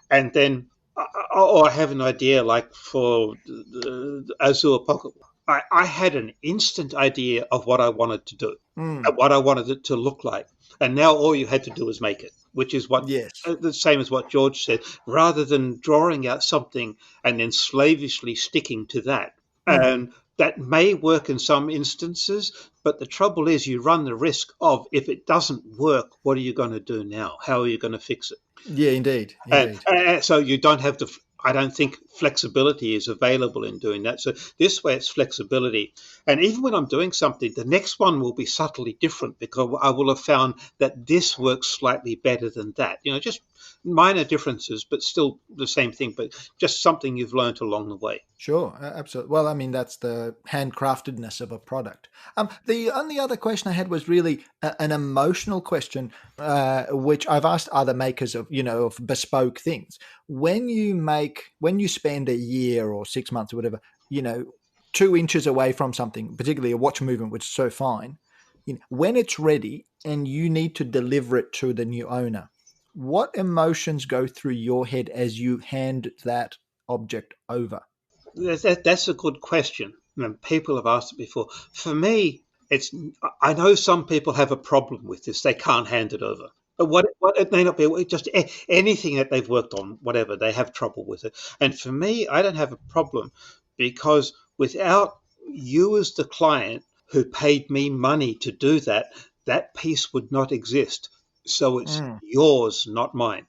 and then I have an idea, like for the Azure Pocket. I had an instant idea of what I wanted to do and what I wanted it to look like. And now all you had to do was make it, which is what the same as what George said, rather than drawing out something and then slavishly sticking to that. And that may work in some instances, but the trouble is you run the risk of, if it doesn't work, what are you going to do now? How are you going to fix it? Yeah, indeed. And so you don't have I don't think flexibility is available in doing that. So this way it's flexibility. And even when I'm doing something, the next one will be subtly different because I will have found that this works slightly better than that. Just minor differences, but still the same thing, but just something you've learned along the way. Sure, absolutely. Well, I mean, that's the handcraftedness of a product. The only other question I had was really an emotional question, which I've asked other makers of bespoke things. When you spend a year or 6 months or whatever, 2 inches away from something, particularly a watch movement, which is so fine, when it's ready and you need to deliver it to the new owner, what emotions go through your head as you hand that object over? That's a good question. People have asked it before. For me, I know some people have a problem with this. They can't hand it over. But what it may not be, just anything that they've worked on, whatever, they have trouble with it. And for me, I don't have a problem, because without you as the client who paid me money to do that, that piece would not exist. So it's yours, not mine.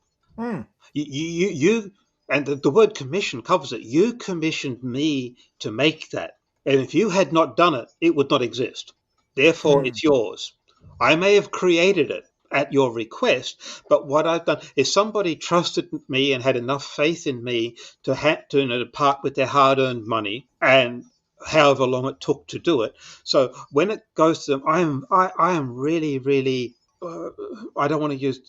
You and the word commission covers it. You commissioned me to make that. And if you had not done it, it would not exist. Therefore, it's yours. I may have created it at your request, but what I've done is somebody trusted me and had enough faith in me to part with their hard-earned money, and however long it took to do it. So when it goes to them, I am really, really, I don't want to use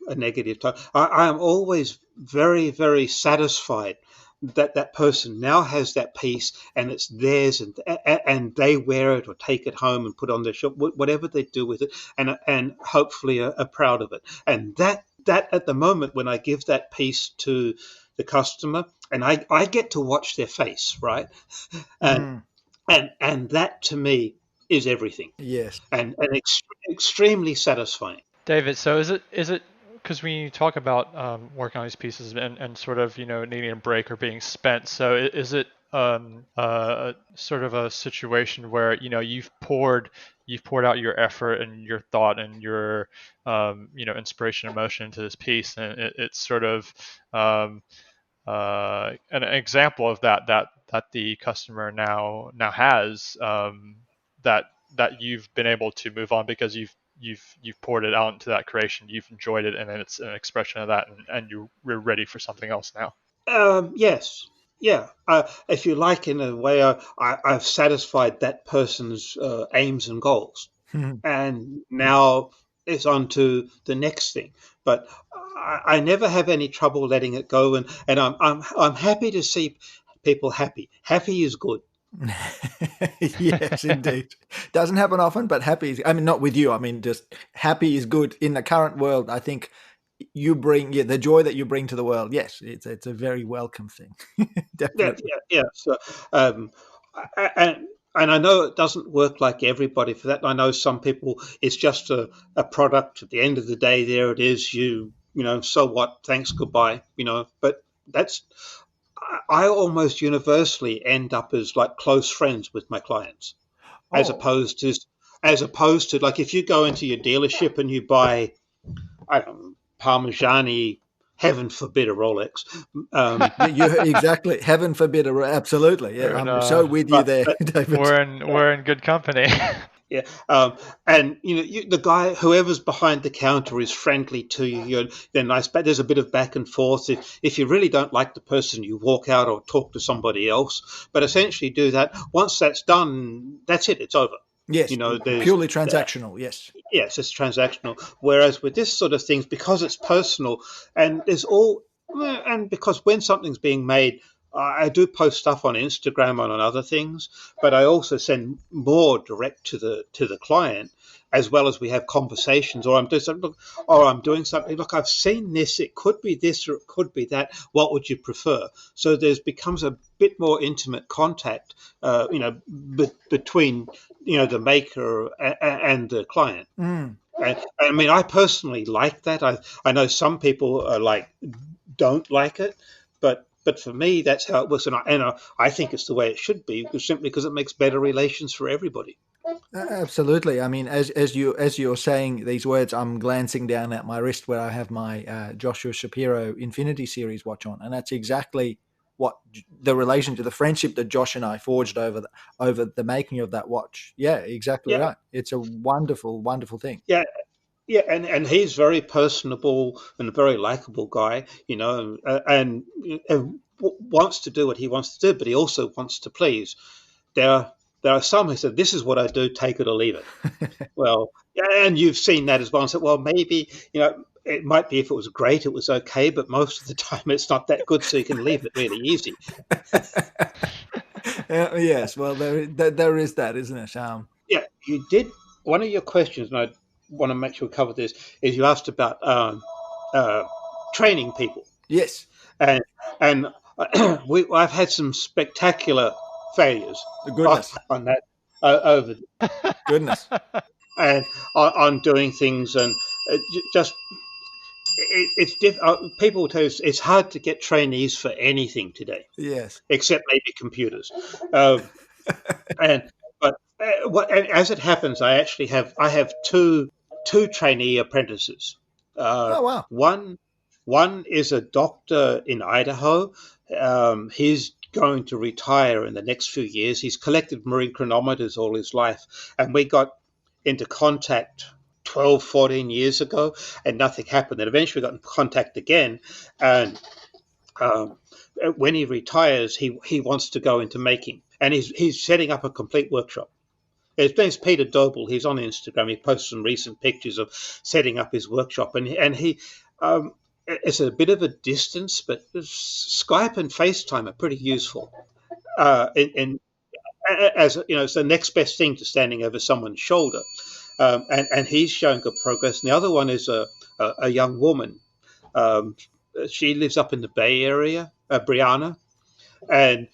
a negative term. I am always very, very satisfied that that person now has that piece and it's theirs, and they wear it or take it home and put it on their shelf, whatever they do with it, and hopefully are proud of it. And that at the moment when I give that piece to the customer, and I get to watch their face, right? And and that to me is everything, Yes. and extremely satisfying. David, so is it because when you talk about working on these pieces and sort of needing a break or being spent, so is it sort of a situation where you've poured out your effort and your thought and your inspiration and emotion into this piece, and it's sort of an example of that the customer now has, that you've been able to move on because you've poured it out into that creation, you've enjoyed it, and then it's an expression of that, and you're ready for something else now. Yes, yeah. If you like, in a way, I've satisfied that person's aims and goals, and now it's on to the next thing. But I never have any trouble letting it go, and I'm happy to see people happy. Happy is good. Yes, indeed. Doesn't happen often, but happy is, I mean, not with you. I mean, just happy is good in the current world. I think you bring the joy that you bring to the world. Yes, it's a very welcome thing. Yeah, Definitely. yeah. So, um, and I know it doesn't work like everybody for that. I know some people, it's just a product. At the end of the day, there it is. So what? Thanks, goodbye. But that's, I almost universally end up as like close friends with my clients, as Oh, opposed to like if you go into your dealership and you buy, I don't know, Parmigiani, heaven forbid a Rolex. Um, yeah, you exactly. Heaven forbid. Absolutely. Yeah, We're in, I'm so with you but, there, but David. we're in good company. Yeah, and the guy, whoever's behind the counter, is friendly to you. They're nice, but there's a bit of back and forth. If you really don't like the person, you walk out or talk to somebody else. But essentially, do that. Once that's done, that's it. It's over. Yes, There's purely transactional. Yes. yes, it's transactional. Whereas with this sort of things, because it's personal, and there's all, and because when something's being made, I do post stuff on Instagram and on other things, but I also send more direct to the client, as well as we have conversations. Or I'm doing something, look, or I'm doing something. Look, I've seen this. It could be this, or it could be that. What would you prefer? So there's becomes a bit more intimate contact, between the maker and the client. Mm. And I mean, I personally like that. I know some people are like don't like it, but for me, that's how it works, and I think it's the way it should be, simply because it makes better relations for everybody. Absolutely. I mean, as you're saying these words, I'm glancing down at my wrist where I have my Joshua Shapiro Infinity Series watch on, and that's exactly what the relation to the friendship that Josh and I forged over the making of that watch. Yeah, exactly Yeah, right. It's a wonderful, wonderful thing. yeah, yeah, and he's very personable and a very likable guy, and wants to do what he wants to do, but he also wants to please. There, there are some who said, "This is what I do, take it or leave it." Well, yeah, and you've seen that as well. And said, well, maybe it might be if it was great, it was okay, but most of the time it's not that good, so you can leave it really easy. Yes, well, there is that, isn't it? Yeah, you did. One of your questions, and I want to make sure we cover this, is you asked about uh, training people, Yes, and and I've had some spectacular failures on, goodness, on that over goodness. and on doing things, and just it's people will tell you it's hard to get trainees for anything today, Yes. except maybe computers. Um, and but and as it happens, I have two trainee apprentices. Uh, Oh wow. one one is a doctor in Idaho. He's going to retire in the next few years. He's collected marine chronometers all his life, and we got into contact 12, 14 years ago, and nothing happened. And eventually got in contact again, and um, when he retires, he wants to go into making, and he's setting up a complete workshop. His name's Peter Doble. He's on Instagram. He posts some recent pictures of setting up his workshop, and he. It's a bit of a distance, but Skype and FaceTime are pretty useful. In as it's the next best thing to standing over someone's shoulder, and he's showing good progress. And the other one is a young woman. Um, she lives up in the Bay Area, Brianna, and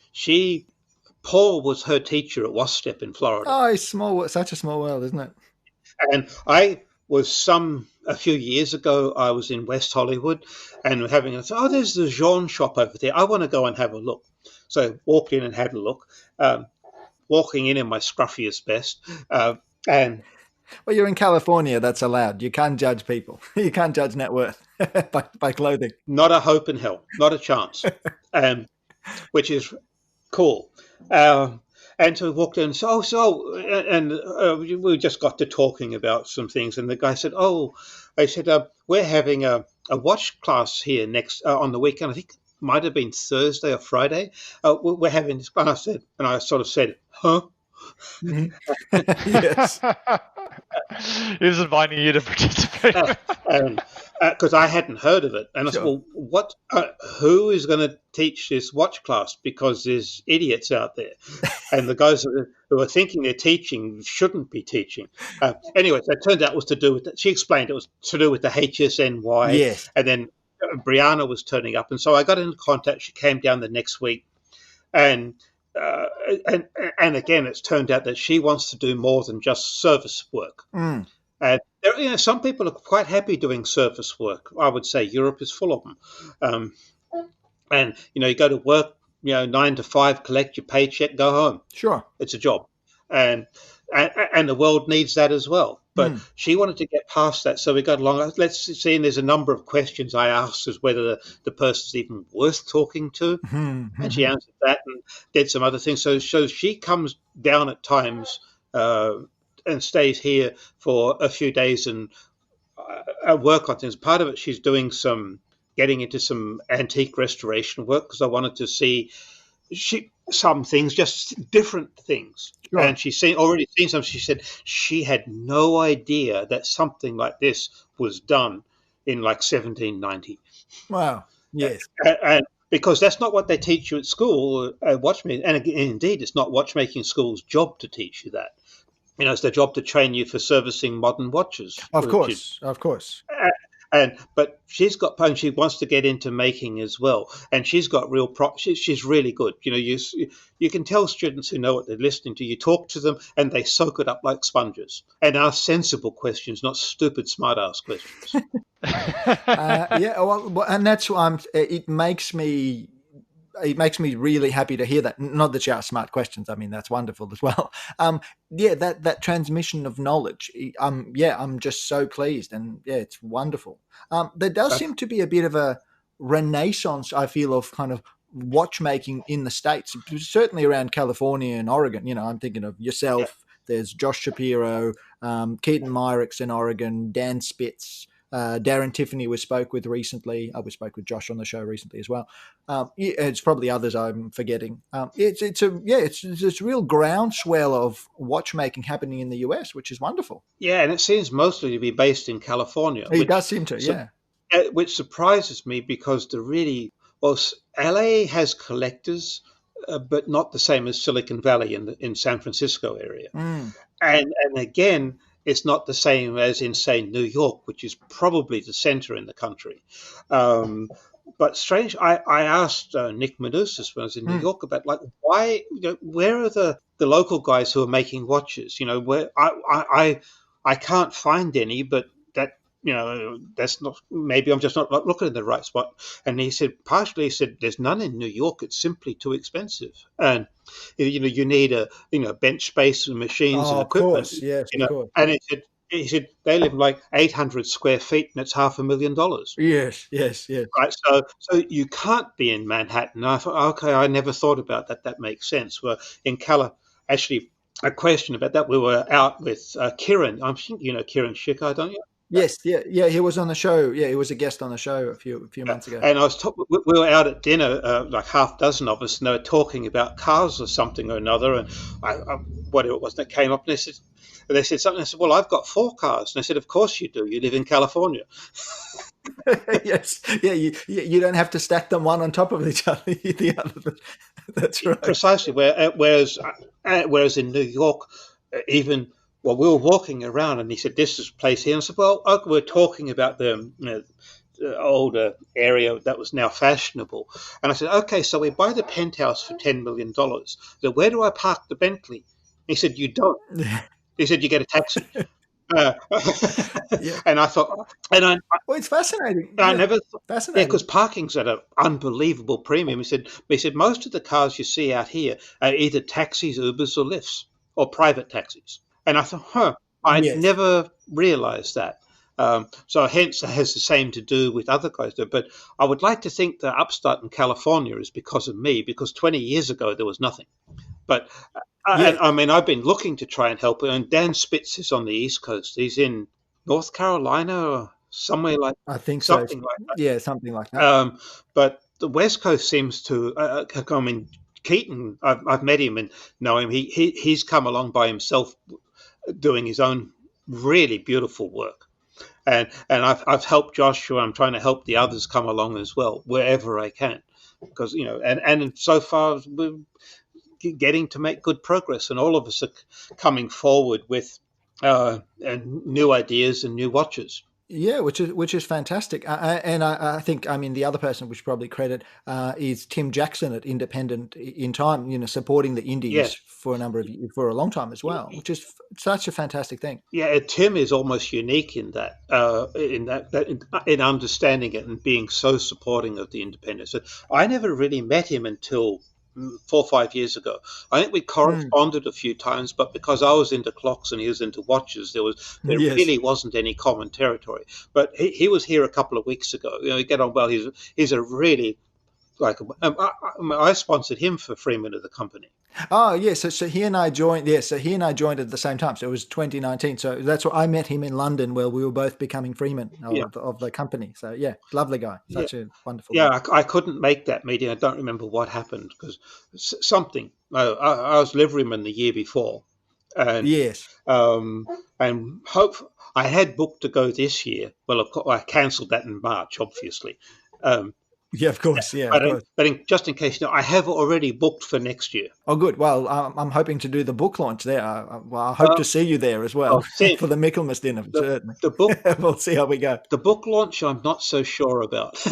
Paul was her teacher at WASTEP in Florida. Oh, it's such a small world, isn't it? And I was a few years ago, I was in West Hollywood and there's the Jean shop over there. I want to go and have a look. So walked in and had a look, walking in my scruffiest best. And well, you're in California, that's allowed. You can't judge people. You can't judge net worth by clothing. Not a hope in hell, not a chance, which is cool. And so we walked in and said, we just got to talking about some things. And the guy said, we're having a watch class here next on the weekend. I think it might have been Thursday or Friday. We're having this class. And I sort of said, huh? Yes. He was inviting you to participate. Because I hadn't heard of it. And I said, well, who is going to teach this watch class? Because there's idiots out there. And the guys who are thinking they're teaching shouldn't be teaching. Anyway, so it turned out it was to do with that. She explained it was to do with the HSNY. Yes. And then Brianna was turning up. And so I got into contact. She came down the next week. And again, it's turned out that she wants to do more than just service work. Mm. And some people are quite happy doing service work. I would say Europe is full of them. And you go to work, 9 to 5, collect your paycheck, go home. Sure, it's a job, and the world needs that as well. But she wanted to get past that, so we got along. Let's see, and there's a number of questions I asked as whether the person's even worth talking to, and she answered that and did some other things. So she comes down at times and stays here for a few days and work on things. Part of it, she's doing getting into some antique restoration work because I wanted to see some things, just different things. Sure. And she's already seen some. She said she had no idea that something like this was done in like 1790. Wow. Yes. And because that's not what they teach you at school, watchmaking. And indeed, it's not watchmaking school's job to teach you that. It's their job to train you for servicing modern watches. Of course. But she wants to get into making as well, and she's got she's really good. You can tell students who know what they're listening to. You talk to them, and they soak it up like sponges, and ask sensible questions, not stupid, smart-ass questions. And that's why it makes me really happy to hear that. Not that you ask smart questions. I mean, that's wonderful as well. That transmission of knowledge. I'm just so pleased, and it's wonderful. There does seem to be a bit of a renaissance, I feel, of kind of watchmaking in the States, certainly around California and Oregon. I'm thinking of yourself. Yeah. There's Josh Shapiro, Keaton Myrick's in Oregon, Dan Spitz, Darren Tiffany we spoke with recently. We spoke with Josh on the show recently as well. It's probably others I'm forgetting. It's this real groundswell of watchmaking happening in the US, which is wonderful. Yeah, and it seems mostly to be based in California. It does seem to, which surprises me because LA has collectors, but not the same as Silicon Valley in San Francisco area. And again, it's not the same as in, say, New York, which is probably the center in the country. But strange, I asked Nick Manousis when I was in New York about why, where are the local guys who are making watches? Where I can't find any, but that's not, maybe I'm just not looking in the right spot. And he said, there's none in New York. It's simply too expensive. And, you need a bench space and machines and equipment. Of course, yes, of course. And he said they live like 800 square feet and it's $500,000. Yes. Right. So you can't be in Manhattan. And I thought, okay, I never thought about that. That makes sense. Well, in actually, a question about that. We were out with Kieran. I think Kieran Schicker, don't you? Yes, yeah, he was on the show. Yeah, he was a guest on the show a few months ago. And we were out at dinner, like half dozen of us, and they were talking about cars or something or another, and whatever it was that came up. And they said something. I said, "Well, I've got 4 cars." And they said, "Of course you do. You live in California." Yes, yeah. You don't have to stack them one on top of each other. The other. That's right. Precisely. Whereas in New York, even. Well, we were walking around, and he said, "This is a place here." And I said, "Well, we're talking about the older area that was now fashionable. And I said, okay, so we buy the penthouse for $10 million. So where do I park the Bentley? He said, you don't. He said, you get a taxi. Yeah. And I thought, Well, it's fascinating. I Yeah. never thought, Fascinating. because parking's at an unbelievable premium. He said most of the cars you see out here are either taxis, Ubers, or Lyfts, or private taxis. And I thought, I'd Yes. never realised that. So hence it has the same to do with other guys there. But I would like to think the upstart in California is because of me, because 20 years ago there was nothing. But Yes. and I mean, I've been looking to try and help. And Dan Spitz is on the East Coast. He's in North Carolina or somewhere like I think so. something like that. Yeah, something like that. But the West Coast seems to. I mean, Keaton. I've met him and know him. He's come along by himself, doing his own really beautiful work. And I've helped Joshua. I'm trying to help the others come along as well wherever I can, because and so far we're getting to make good progress, and all of us are coming forward with new ideas and new watches. Yeah, which is fantastic, and I think, I mean, the other person we should probably credit is Tim Jackson at Independent in Time, supporting the indies Yeah. for a long time as well, which is such a fantastic thing. Yeah, Tim is almost unique in that, in understanding it and being so supporting of the independents. So I never really met him until 4 or 5 years ago. I think we corresponded a few times, but because I was into clocks and he was into watches, there Yes. really wasn't any common territory. But he was here a couple of weeks ago. We get on well. He's a really I sponsored him for Freeman of the company. Oh, yeah. So he and I joined. Yeah, so he and I joined at the same time. So it was 2019. So that's what I met him in London, where we were both becoming freemen of the company. So yeah, lovely guy. Such a wonderful guy. Yeah, I couldn't make that meeting. I don't remember what happened because something. I was liveryman the year before, and Yes. and I had booked to go this year. Well, of course, I cancelled that in March, obviously. Yeah, of course. Yeah, of course. But just in case, I have already booked for next year. Oh, good. Well, I'm hoping to do the book launch there. I hope to see you there as well for the Michaelmas dinner. Certainly. The book. We'll see how we go. The book launch, I'm not so sure about.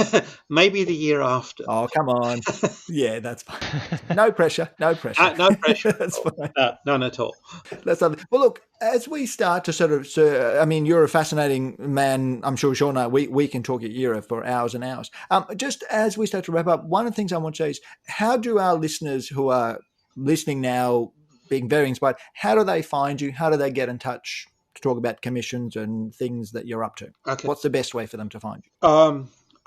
Maybe the year after. Oh, come on. Yeah, that's fine. No pressure. No pressure. No pressure. That's fine. None at all. That's lovely. Well, look, as we start to sort of, I mean, you're a fascinating man. I'm sure Sean and I, we can talk at Era for hours and hours. Just as we start to wrap up, one of the things I want to say is, how do our listeners who are listening now, being very inspired, how do they find you? How do they get in touch to talk about commissions and things that you're up to? Okay. What's the best way for them to find you?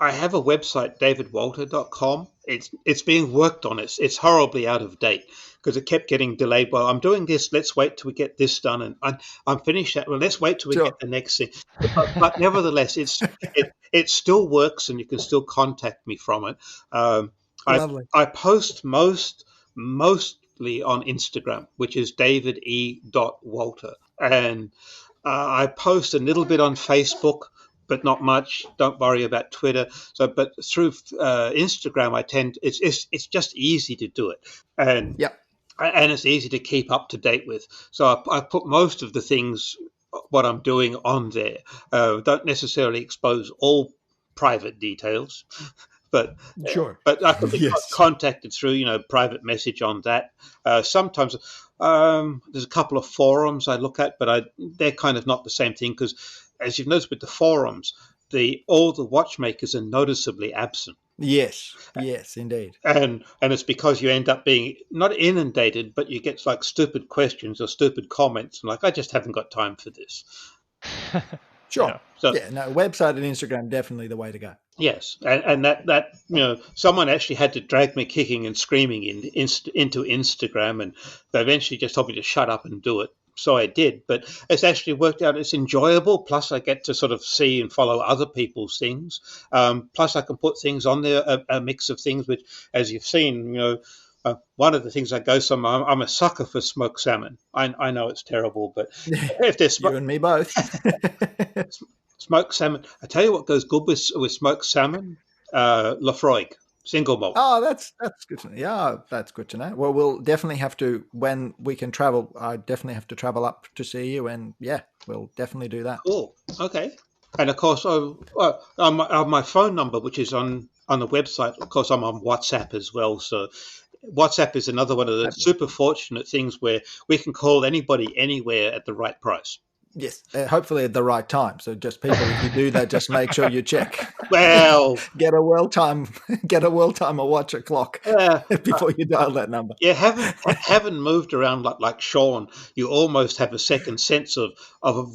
I have a website, davidwalter.com. It's being worked on. It's horribly out of date because it kept getting delayed. Well, I'm doing this. Let's wait till we get this done, and I'm finished that. Well, let's wait till we get the next thing. But nevertheless, it still works, and you can still contact me from it. I post mostly on Instagram, which is david.e.walter, and I post a little bit on Facebook, but not much. Don't worry about Twitter. But through Instagram, it's just easy to do it, and it's easy to keep up to date with. So I put most of the things what I'm doing on there. Don't necessarily expose all private details, but sure. But I can be contacted through private message on that. Sometimes there's a couple of forums I look at, but they're kind of not the same thing because, as you've noticed with the forums, all the watchmakers are noticeably absent. Yes, indeed. And it's because you end up being not inundated, but you get like stupid questions or stupid comments, and like, I just haven't got time for this. Sure. Website and Instagram definitely the way to go. Yes, and that someone actually had to drag me kicking and screaming into Instagram, and they eventually just told me to shut up and do it. So I did, but it's actually worked out. It's enjoyable. Plus, I get to sort of see and follow other people's things. Plus, I can put things on there, a mix of things, which, as you've seen, one of the things I go I'm a sucker for smoked salmon. I know it's terrible, but if there's you and me both. Smoked salmon. I tell you what goes good with smoked salmon, Lafroig. Single malt. Oh, that's good to know. Yeah, that's good to know. Well, we'll definitely have to, when we can travel, I definitely have to travel up to see you, and yeah, we'll definitely do that. Cool. Okay. And of course, on my phone number, which is on the website, of course, I'm on WhatsApp as well. So WhatsApp is another one of the Fabulous. super fortunate things where we can call anybody anywhere at the right price. Yes, hopefully at the right time. So just people, if you do that, just make sure you check. Well, get a well time, or watch a clock before you dial that number. Yeah, haven't moved around like Sean. You almost have a second sense of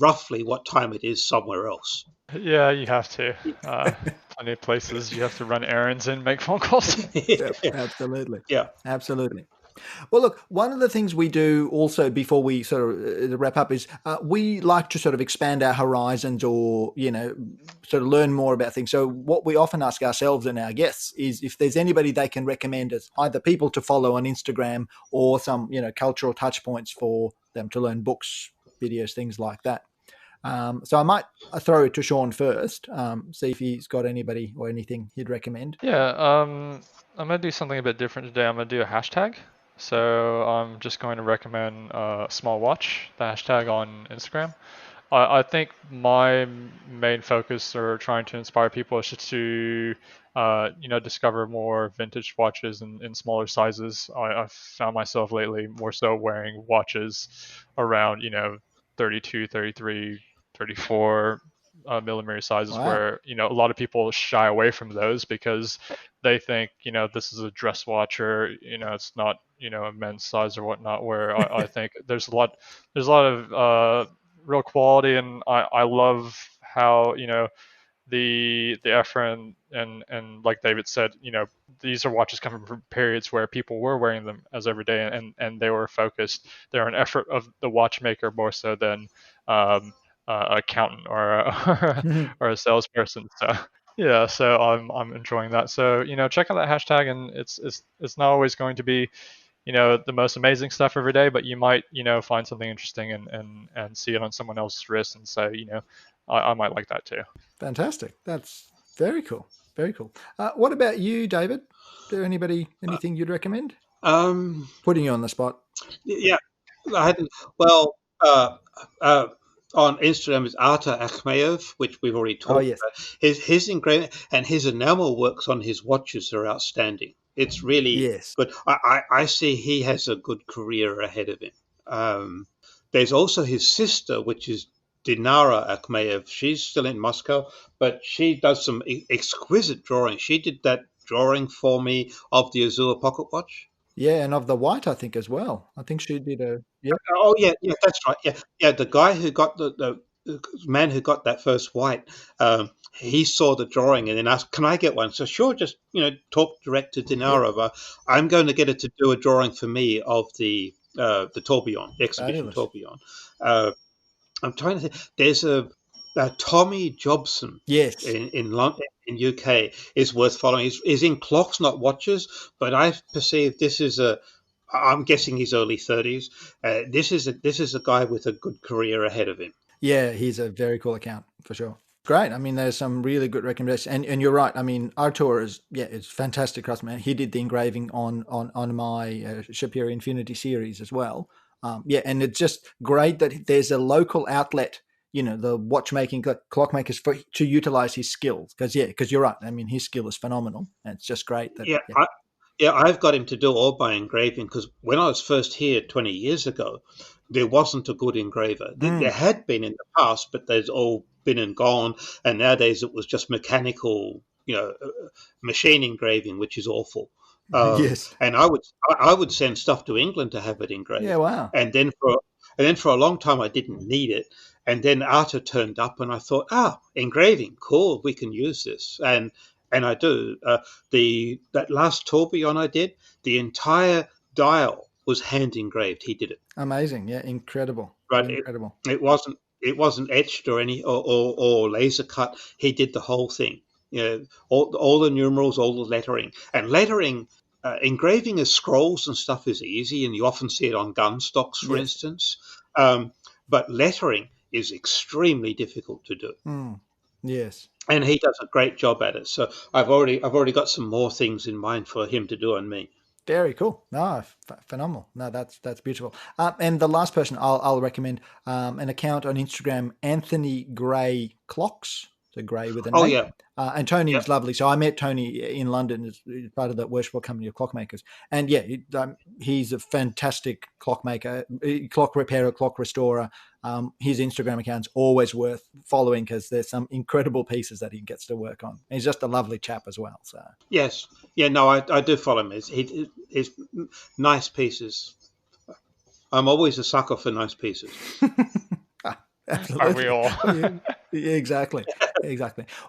roughly what time it is somewhere else. Yeah, you have to. Plenty of places you have to run errands and make phone calls. Yep, absolutely. Yeah. Absolutely. Well, look, one of the things we do also before we sort of wrap up is we like to sort of expand our horizons or, sort of learn more about things. So what we often ask ourselves and our guests is if there's anybody they can recommend as either people to follow on Instagram or some, cultural touch points for them to learn books, videos, things like that. So I might throw it to Sean first, see if he's got anybody or anything he'd recommend. Yeah, I'm going to do something a bit different today. I'm going to do a hashtag. So I'm just going to recommend Small Watch, the hashtag on Instagram. I think my main focus or trying to inspire people is just to, discover more vintage watches in smaller sizes. I've found myself lately more so wearing watches around, 32, 33, 34 millimeter sizes Wow. where, a lot of people shy away from those because they think, this is a dress watch or, it's not, a men's size or whatnot, where I think there's a lot of real quality, and I love how the effort and like David said, these are watches coming from periods where people were wearing them as every day, and they were focused. They're an effort of the watchmaker more so than accountant or or a salesperson. So yeah, so I'm enjoying that. So check out that hashtag, and it's not always going to be the most amazing stuff every day, but you might find something interesting and see it on someone else's wrist and say I might like that too. Fantastic. That's very cool. Very cool. What about you, David? Is there anything you'd recommend? Putting you on the spot. Yeah, I hadn't. Well, on Instagram is Arta Akhmayev, which we've already talked yes. about. His engraving and his enamel works on his watches are outstanding. It's really good. I see he has a good career ahead of him. There's also his sister, which is Dinara Akhmayev. She's still in Moscow, but she does some exquisite drawing. She did that drawing for me of the Azure pocket watch. Yeah, and of the white, I think, as well. I think she did Oh, yeah, that's right. Yeah. The guy who got the man who got that first white, he saw the drawing and then asked, "Can I get one?" So sure, just talk direct to Dinara. But I'm going to get her to do a drawing for me of the tourbillon, the exhibition tourbillon. I'm trying to think. There's a Tommy Jobson. Yes. In London, in UK, is worth following. He's in clocks, not watches, but I perceive this is I'm guessing he's early 30s. This is a guy with a good career ahead of him. Yeah, he's a very cool account for sure. Great. I mean, there's some really good recommendations, and you're right. I mean, Artur it's fantastic craftsman. He did the engraving on my Shapiro Infinity series as well. And it's just great that there's a local outlet. The watchmaking clockmakers to utilize his skills because you're right. I mean, his skill is phenomenal, and it's just great that. I've got him to do all my engraving because when I was first here 20 years ago, there wasn't a good engraver. There had been in the past, but they've all been and gone. And nowadays it was just mechanical, machine engraving, which is awful. Yes. And I would send stuff to England to have it engraved. Yeah, wow. And then for a long time I didn't need it. And then Arta turned up, and I thought, engraving, cool, we can use this. And I do. That last tourbillon I did, the entire dial was hand engraved. He did it. Amazing, yeah, incredible. Right, incredible. It wasn't etched or or laser cut. He did the whole thing. All the numerals, all the lettering, and lettering. Engraving as scrolls and stuff is easy, and you often see it on gun stocks, for instance. But lettering is extremely difficult to do. Yes. And he does a great job at it. So I've already got some more things in mind for him to do on me. Very cool. No, phenomenal. No, that's beautiful. And the last person I'll recommend an account on Instagram, Anthony Gray Clocks. So Gray with an Oh, A. yeah. And Tony Yep. is lovely. So I met Tony in London as part of the worshipful company of clockmakers. And yeah, he's a fantastic clockmaker, clock repairer, clock restorer. His Instagram account's always worth following because there's some incredible pieces that he gets to work on. He's just a lovely chap as well. So Yes. Yeah, no, I do follow him. It's nice pieces. I'm always a sucker for nice pieces. Absolutely. Are we all? Yeah, exactly.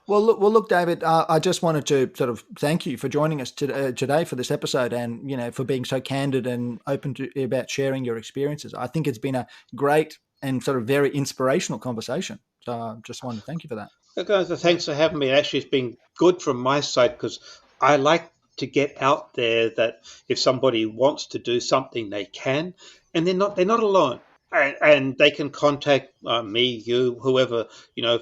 Well, look, David. I just wanted to sort of thank you for joining us today for this episode, and for being so candid and open about sharing your experiences. I think it's been a great and sort of very inspirational conversation. So I just wanted to thank you for that. Okay, so thanks for having me. Actually, it's been good from my side because I like to get out there that if somebody wants to do something, they can, and they're not alone, and they can contact me, you, whoever,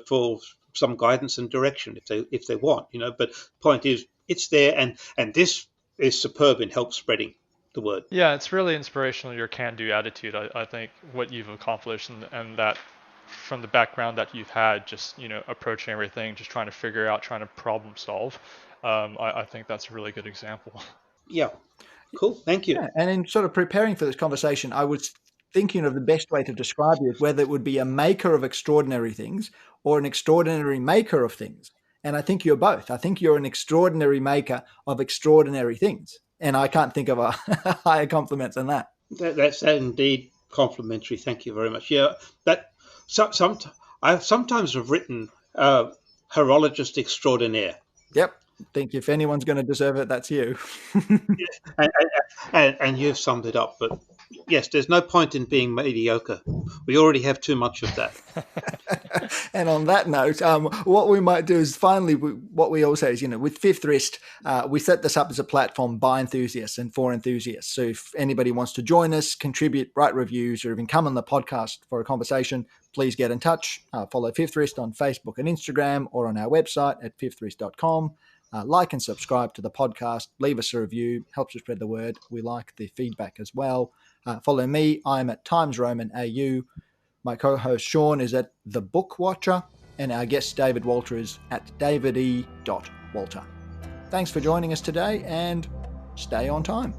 for some guidance and direction if they want, But point is, it's there, and this is superb in help spreading the word. Yeah, it's really inspirational, your can-do attitude. I think what you've accomplished and that from the background that you've had, just, approaching everything, just trying to figure out, trying to problem solve. I think that's a really good example. Yeah, cool. Thank you. Yeah, and in sort of preparing for this conversation, I was thinking of the best way to describe you, whether it would be a maker of extraordinary things or an extraordinary maker of things. And I think you're both. I think you're an extraordinary maker of extraordinary things. And I can't think of a higher compliment than that. That's indeed complimentary. Thank you very much. Yeah, I've sometimes have written horologist extraordinaire. Yep. I think if anyone's going to deserve it, that's you. And you've summed it up. But yes, there's no point in being mediocre. We already have too much of that. And on that note, what we might do is finally, what we all say is, with Fifth Wrist, we set this up as a platform by enthusiasts and for enthusiasts. So if anybody wants to join us, contribute, write reviews, or even come on the podcast for a conversation, please get in touch. Follow Fifth Wrist on Facebook and Instagram or on our website at fifthwrist.com. Like and subscribe to the podcast. Leave us a review. Helps us spread the word. We like the feedback as well. Follow me. I'm at Times Roman AU. My co-host Sean is at The Book Watcher. And our guest David Walter is at david.e.walter. Thanks for joining us today and stay on time.